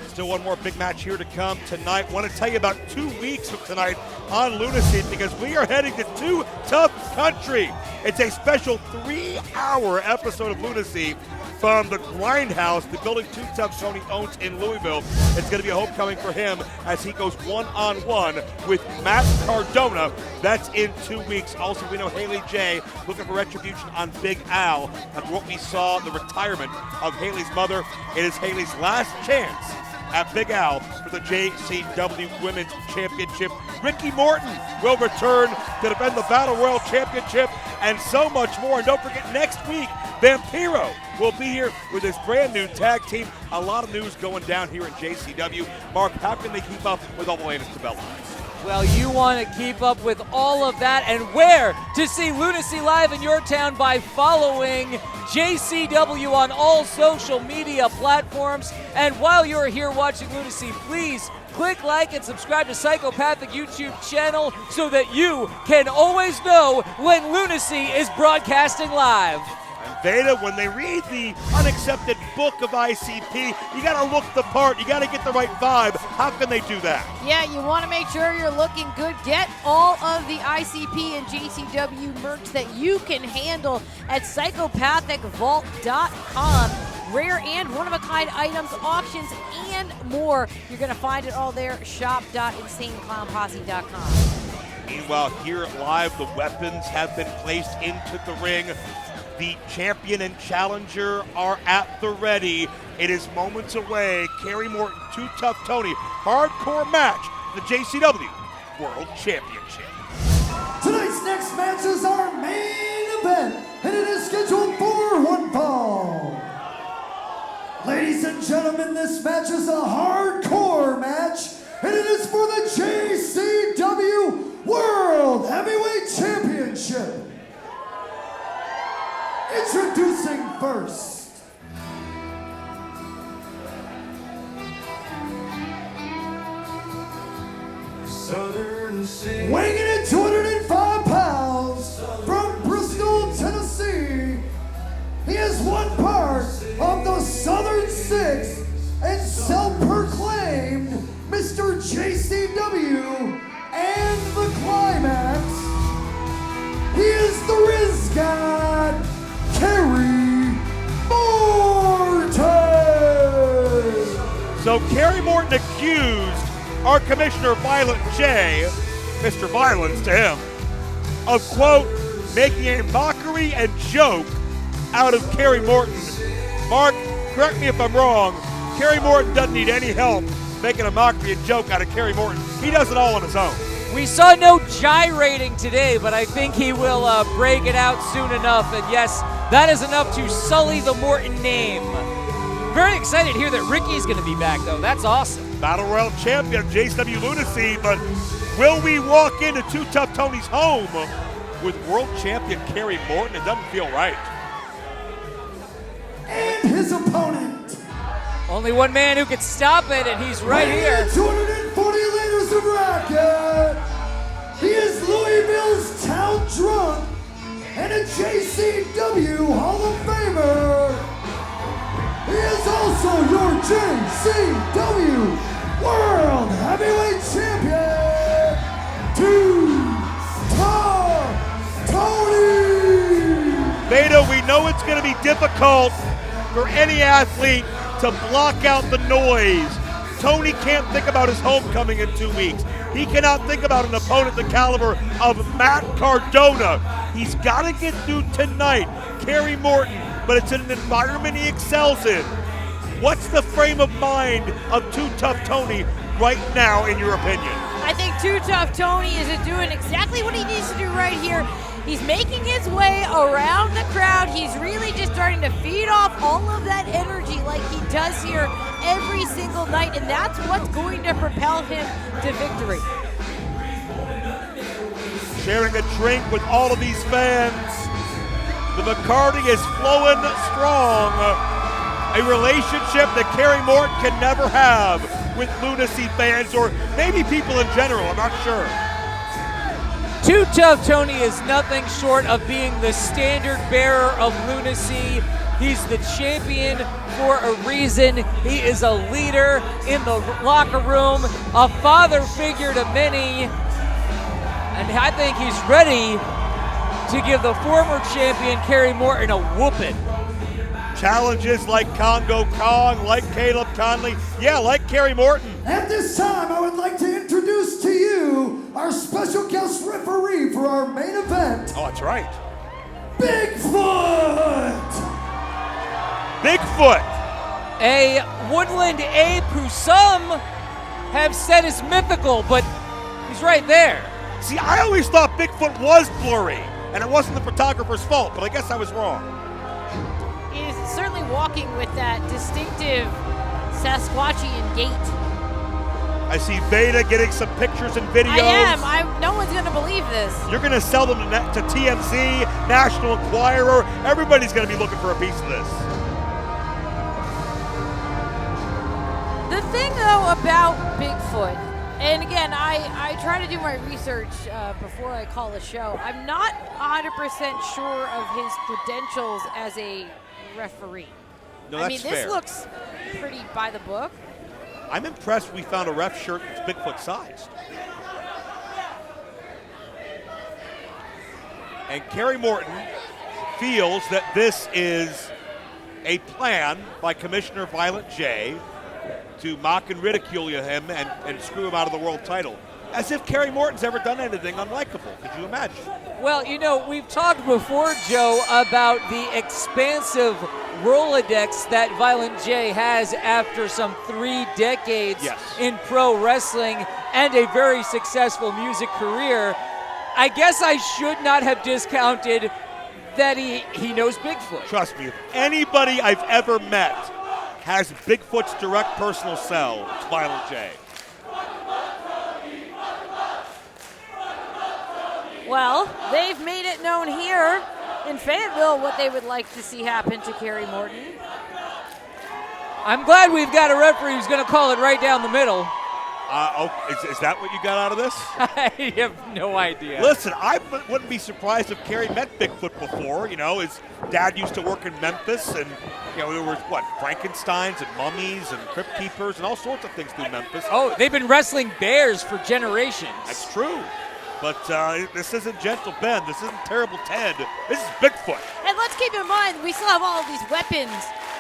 Still one more big match here to come tonight. Want to tell you about 2 weeks from tonight on Lunacy because we are heading to Too Tough Country. It's a special 3-hour episode of Lunacy from the Grindhouse, the building Too Tough Tony owns in Louisville. It's going to be a homecoming for him as he goes one-on-one with Matt Cardona. That's in 2 weeks. Also, we know Haley J looking for retribution on Big Al. And what we saw, the retirement of Haley's mother. It is Haley's last chance at Big Al for the JCW Women's Championship. Ricky Morton will return to defend the Battle Royal Championship and so much more. And don't forget, next week, Vampiro will be here with his brand new tag team. A lot of news going down here in JCW. Mark, how can they keep up with all the latest developments? Well, you want to keep up with all of that and where to see Lunacy live in your town by following JCW on all social media platforms. And while you're here watching Lunacy, please click like and subscribe to Psychopathic YouTube channel so that you can always know when Lunacy is broadcasting live. And Veda, when they read the unaccepted book of ICP, you got to look the part. You got to get the right vibe. How can they do that? Yeah, you want to make sure you're looking good. Get all of the ICP and JCW merch that you can handle at psychopathicvault.com. Rare and one-of-a-kind items, auctions, and more. You're going to find it all there. Shop.insaneclownposse.com. Meanwhile, here live, the weapons have been placed into the ring. The champion and challenger are at the ready. It is moments away. Kerry Morton, Too Tough Tony, hardcore match, the JCW World Championship. Tonight's next match is our main event, and it is scheduled for one fall. Ladies and gentlemen, this match is a hardcore match, and it is for the JCW World Heavyweight Championship. Introducing first, weighing in at 205 pounds, from Bristol, Tennessee, he is one part of the Southern Six and self-proclaimed Mr. JCW and the Climax. He is the Riz God, Kerry Morton. So Kerry Morton accused our Commissioner Violent J, Mr. Violence to him, of, quote, making a mockery and joke out of Kerry Morton. Mark, correct me if I'm wrong, Kerry Morton doesn't need any help making a mockery and joke out of Kerry Morton. He does it all on his own. We saw no gyrating today, but I think he will break it out soon enough. And yes, that is enough to sully the Morton name. Very excited to hear that Ricky's going to be back, though. That's awesome. Battle Royal Champion, JCW Lunacy, but will we walk into Too Tough Tony's home with World Champion Kerry Morton? It doesn't feel right. And his opponent. Only one man who can stop it, and he's right here. 240 liters of racket. He is Louisville's town drunk and a JCW Hall of Famer. He is also your JCW World Heavyweight Champion, Too Tough Tony. Veda, we know it's going to be difficult for any athlete to block out the noise. Tony can't think about his homecoming in 2 weeks. He cannot think about an opponent the caliber of Matt Cardona. He's got to get through tonight, Kerry Morton, but it's in an environment he excels in. What's the frame of mind of Too Tough Tony right now, in your opinion? I think Too Tough Tony is doing exactly what he needs to do right here. He's making his way around the crowd. He's really just starting to feed off all of that energy like he does here every single night, and that's what's going to propel him to victory. Sharing a drink with all of these fans. The McCarty is flowing strong. A relationship that Kerry Morton can never have with Lunacy fans, or maybe people in general, I'm not sure. Too Tough Tony is nothing short of being the standard bearer of Lunacy. He's the champion for a reason. He is a leader in the locker room, a father figure to many, and I think he's ready to give the former champion Kerry Morton a whooping. Challenges like Congo Kong, like Caleb Conley, yeah, like Kerry Morton. At this time, I would like to introduce to you our special guest referee for our main event, Oh, that's right. Bigfoot! Bigfoot. A woodland ape who some have said is mythical, but he's right there. See, I always thought Bigfoot was blurry, and it wasn't the photographer's fault, but I guess I was wrong. He is certainly walking with that distinctive Sasquatchian gait. I see Veda getting some pictures and videos. I am. No one's going to believe this. You're going to sell them to TMZ, National Enquirer. Everybody's going to be looking for a piece of this. The thing, though, about Bigfoot, and again, I try to do my research before I call a show. I'm not 100% sure of his credentials as a referee. No, I that's mean, this fair. looks pretty by the book. I'm impressed we found a ref shirt that's Bigfoot sized. And Kerry Morton feels that this is a plan by Commissioner Violent J to mock and ridicule him and screw him out of the world title. As if Kerry Morton's ever done anything unlikable. Could you imagine? Well, you know, we've talked before, Joe, about the expansive Rolodex that Violent J has after some 3 decades in pro wrestling and a very successful music career. I guess I should not have discounted that he knows Bigfoot. Trust me, if anybody I've ever met has Bigfoot's direct personal cell, it's Violent J. Well, they've made it known here in Fayetteville what they would like to see happen to Kerry Morton. I'm glad we've got a referee who's going to call it right down the middle. Is that what you got out of this? I have no idea. Listen, I wouldn't be surprised if Kerry met Bigfoot before. You know, his dad used to work in Memphis, and you know there was Frankensteins and mummies and crypt keepers and all sorts of things through Memphis. Oh, they've been wrestling bears for generations. That's true. But this isn't Gentle Ben. This isn't Terrible Ted. This is Bigfoot. And let's keep in mind, we still have all of these weapons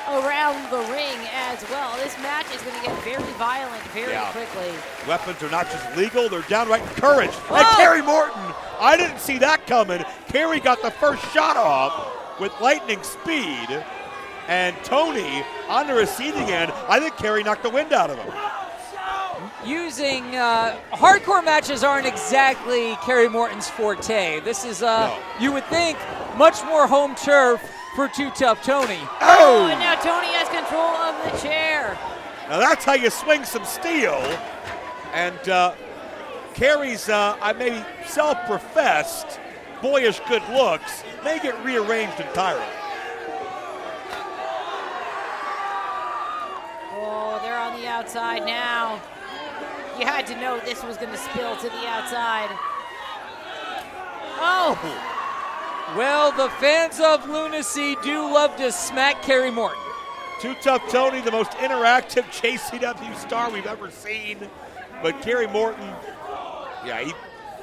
around the ring as well. This match is going to get very violent very quickly. Weapons are not just legal, they're downright encouraged. And Kerry Morton, I didn't see that coming. Kerry got the first shot off with lightning speed. And Tony on the receiving end, I think Kerry knocked the wind out of him. Using hardcore matches aren't exactly Kerry Morton's forte. This is, you would think, much more home turf for Too Tough Tony. Oh, and now Tony has control of the chair. Now that's how you swing some steel. And Kerry's, maybe self-professed boyish good looks may get rearranged entirely. Oh, they're on the outside now. You had to know this was going to spill to the outside. Oh! Well, the fans of Lunacy do love to smack Kerry Morton. Too Tough Tony, the most interactive JCW star we've ever seen. But Kerry Morton,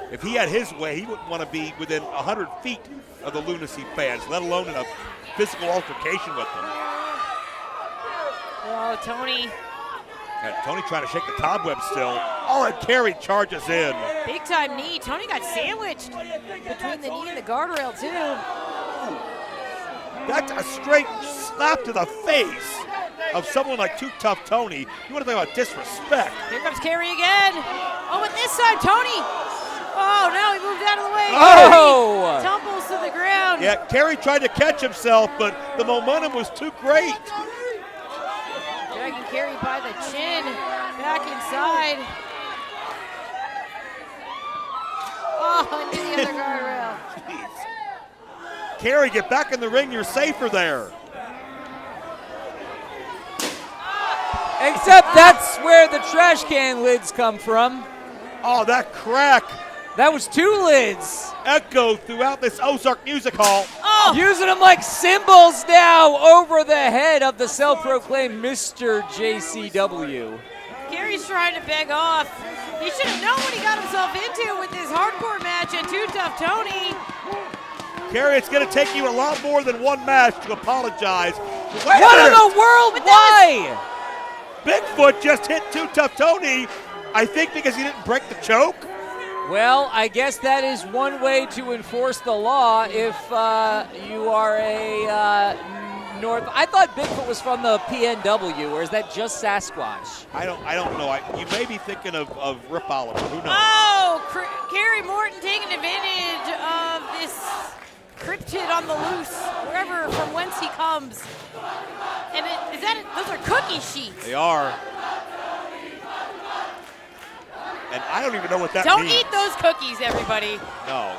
if he had his way, he wouldn't want to be within 100 feet of the Lunacy fans, let alone in a physical altercation with them. Oh, Tony. And Tony trying to shake the cobweb still. Oh, and Kerry charges in. Big time knee. Tony got sandwiched between the knee and the guardrail, too. That's a straight slap to the face of someone like Too Tough Tony. You want to talk about disrespect. Here comes Kerry again. Oh, and this time, Tony. Oh, now he moved out of the way. Oh! Kerry tumbles to the ground. Yeah, Kerry tried to catch himself, but the momentum was too great. Dragging Kerry by the chin, back inside. Oh, into the other guardrail. Kerry, get back in the ring. You're safer there. Except that's where the trash can lids come from. Oh, that crack. That was 2 lids. Echo throughout this Ozark Music Hall. Oh. Using them like cymbals now over the head of the self-proclaimed Mr. JCW. Gary's trying to beg off. He should have known what he got himself into with this hardcore match at Too Tough Tony. Kerry, it's going to take you a lot more than one match to apologize. What in the world? Why? Bigfoot just hit Too Tough Tony, I think because he didn't break the choke. Well, I guess that is one way to enforce the law if you are a North. I thought Bigfoot was from the PNW, or is that just Sasquatch? I don't know. You may be thinking of Rip Oliver. Who knows? Oh, Kerry Morton taking advantage of this cryptid on the loose, wherever from whence he comes. And those are cookie sheets. They are. And I don't even know what that Don't means. eat those cookies, everybody. No,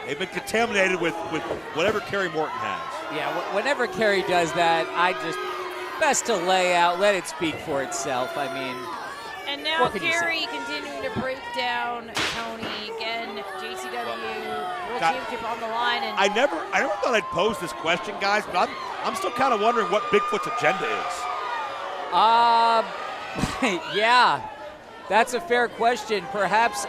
they've been contaminated with whatever Kerry Morton has. Yeah, whenever Kerry does that, best to lay out, let it speak for itself. I mean, and now Kerry continuing to break down Tony again. JCW World Championship on the line. And I never thought I'd pose this question, guys, but I'm still kind of wondering what Bigfoot's agenda is. Yeah, that's a fair question. Perhaps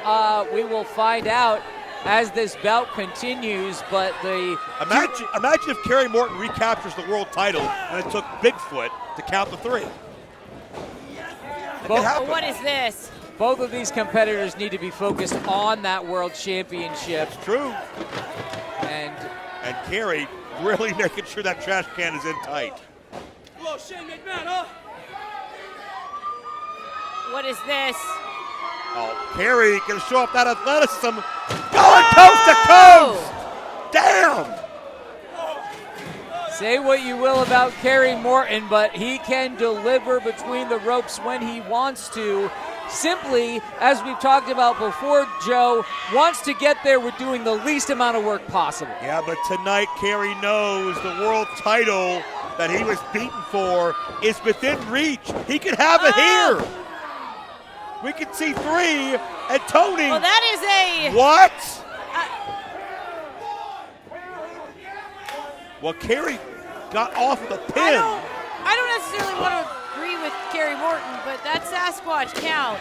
we will find out as this bout continues, but imagine if Kerry Morton recaptures the world title and it took Bigfoot to count the 3. what is this? Both of these competitors need to be focused on that world championship. It's true. And Kerry really making sure that trash can is in tight. Hello, Shane McMahon, huh? What is this? Oh, Kerry can show off that athleticism. Going coast to coast! Damn! Say what you will about Kerry Morton, but he can deliver between the ropes when he wants to. Simply, as we've talked about before, Joe, wants to get there with doing the least amount of work possible. Yeah, but tonight Kerry knows the world title that he was beaten for is within reach. He could have it here. We can see 3, and Tony. Well, that is a. What? Well, Kerry got off of the pin. I don't necessarily want to agree with Kerry Morton, but that Sasquatch count.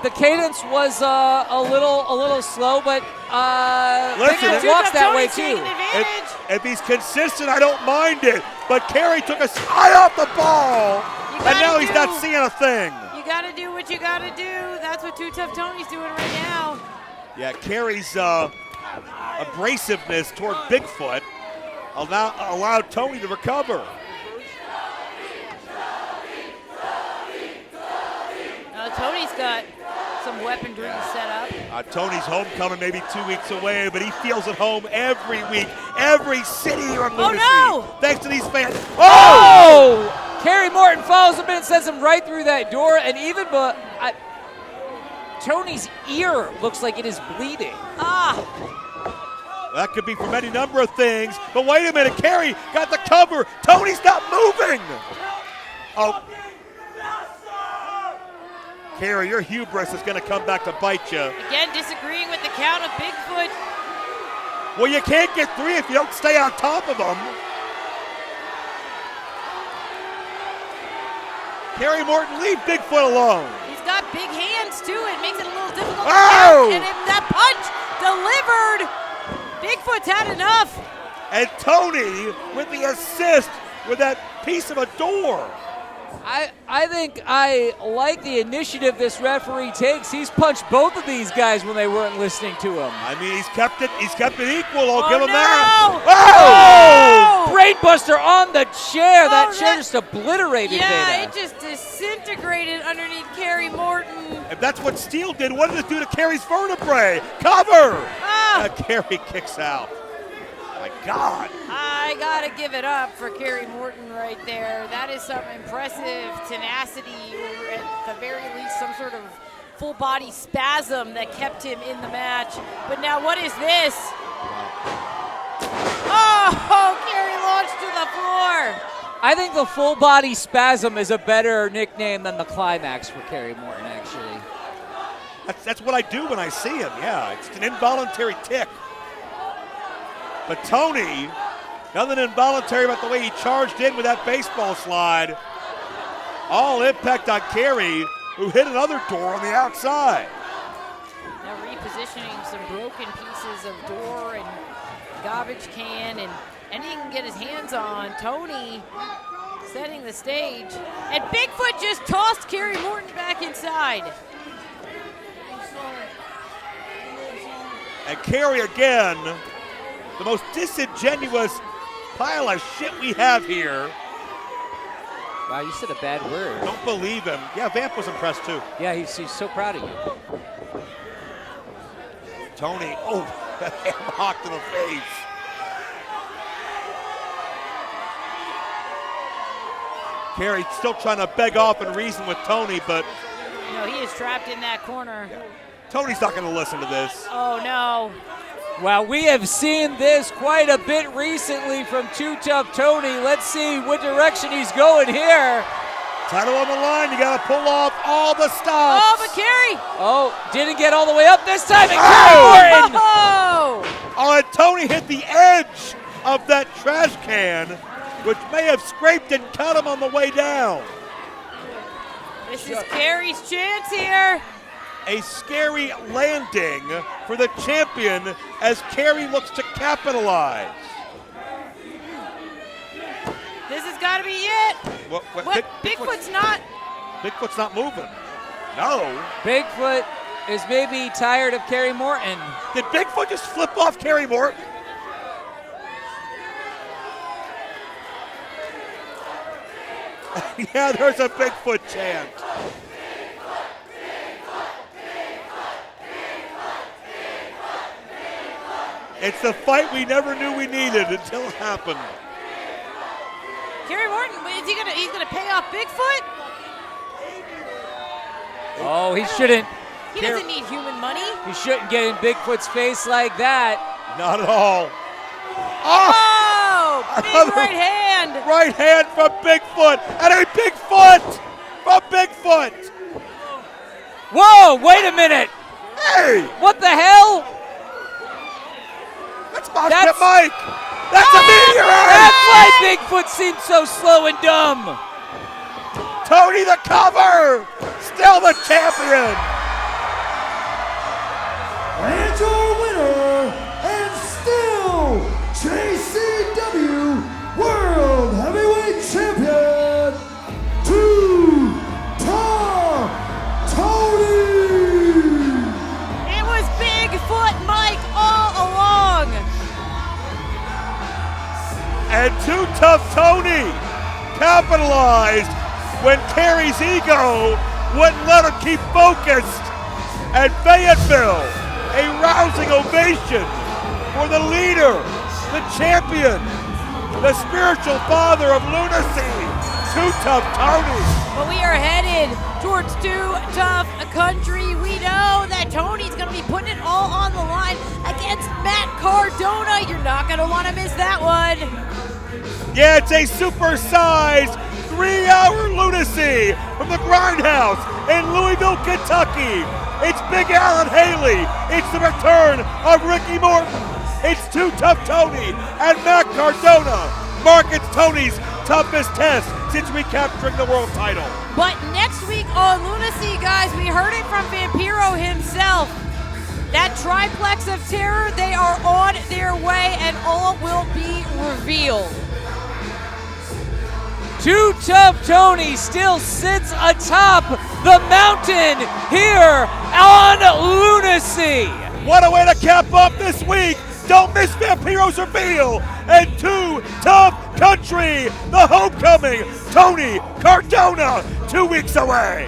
The cadence was a little slow, but listen, walks that way too. If he's consistent, I don't mind it. But Kerry took his eye off the ball. And now he's not seeing a thing. You got to do what you got to do. That's what Too Tough Tony's doing right now. Yeah, Kerry's abrasiveness toward Bigfoot allowed Tony to recover. Tony's got some weaponry set up. Tony's homecoming maybe 2 weeks away, but he feels at home every week, every city here in Lunacy. Oh, no! Thanks to these fans. Oh! Kerry Morton follows him in and sends him right through that door, and Tony's ear looks like it is bleeding. That could be from any number of things, but wait a minute, Kerry got the cover. Tony's not moving. Oh. Kerry, your hubris is going to come back to bite you. Again, disagreeing with the count of Bigfoot. Well, you can't get 3 if you don't stay on top of them. Kerry Morton, leave Bigfoot alone. He's got big hands, too. It makes it a little difficult to count. And that punch delivered. Bigfoot's had enough. And Tony with the assist with that piece of a door. I think I like the initiative this referee takes. He's punched both of these guys when they weren't listening to him. I mean, he's kept it equal. I'll give him that. Oh! Brainbuster on the chair. That chair just obliterated Veda. It just disintegrated underneath Kerry Morton. If that's what Steele did, what did it do to Kerry's vertebrae? Cover! Kerry kicks out. My God. I gotta give it up for Kerry Morton right there. That is some impressive tenacity, or at the very least some sort of full body spasm that kept him in the match. But now what is this? Oh, Kerry launched to the floor. I think the full body spasm is a better nickname than the climax for Kerry Morton, actually. That's what I do when I see him, yeah. It's an involuntary tick. But Tony, nothing involuntary about the way he charged in with that baseball slide. All impact on Kerry, who hit another door on the outside. Now repositioning some broken pieces of door and garbage can and anything he can get his hands on. Tony setting the stage. And Bigfoot just tossed Kerry Morton back inside. And Kerry again, the most disingenuous pile of shit we have here. Wow, you said a bad word. Don't believe him. Yeah, Vamp was impressed too. Yeah, he's so proud of you. Tony, oh, ham hocked in the face. Kerry still trying to beg off and reason with Tony, but No, he is trapped in that corner. Tony's not going to listen to this. Oh, no. Well, we have seen this quite a bit recently from Too Tough Tony. Let's see what direction he's going here. Title on the line, you got to pull off all the stops. Oh, but Kerry. Oh, didn't get all the way up this time. And Kerry Morton. Oh, and Tony hit the edge of that trash can, which may have scraped and cut him on the way down. This is Kerry's chance here. A scary landing for the champion as Kerry looks to capitalize. This has got to be it. What? Bigfoot's not. Bigfoot's not moving. No. Bigfoot is maybe tired of Kerry Morton. Did Bigfoot just flip off Kerry Morton? Yeah, there's a Bigfoot chant. It's the fight we never knew we needed until it happened. Kerry Morton, he's gonna pay off Bigfoot? Oh, he shouldn't. He doesn't need human money. He shouldn't get in Bigfoot's face like that. Not at all. Oh, big right hand. Right hand from Bigfoot, and a Bigfoot from Bigfoot. Whoa, wait a minute. Hey. What the hell? That's Mike. That's a meteorite. That's why Bigfoot seems so slow and dumb. Tony the cover, still the champion. And your winner, and still JCW World Heavyweight Champion, Too Tough Tony. It was Bigfoot Mike all along. And Too Tough Tony capitalized when Kerry's ego wouldn't let him keep focused. At Fayetteville, a rousing ovation for the leader, the champion, the spiritual father of lunacy, Too Tough Tony. But we are headed towards Too Tough Country. We know that Tony's going to be putting it all on the line against Matt Cardona. You're not going to want to miss that one. Yeah, it's a supersized 3-hour lunacy from the Grindhouse in Louisville, Kentucky. It's Big Al and Haley. It's the return of Ricky Morton. It's Too Tough Tony and Matt Cardona. Mark, it's Tony's toughest test since recapturing the world title. But next week on Lunacy, guys, we heard it from Vampiro himself. That triplex of terror, they are on their way and all will be revealed. Too Tough Tony still sits atop the mountain here on Lunacy. What a way to cap up this week. Don't miss Vampiro's reveal and Too Tough Country, the homecoming, Tony Cardona, 2 weeks away.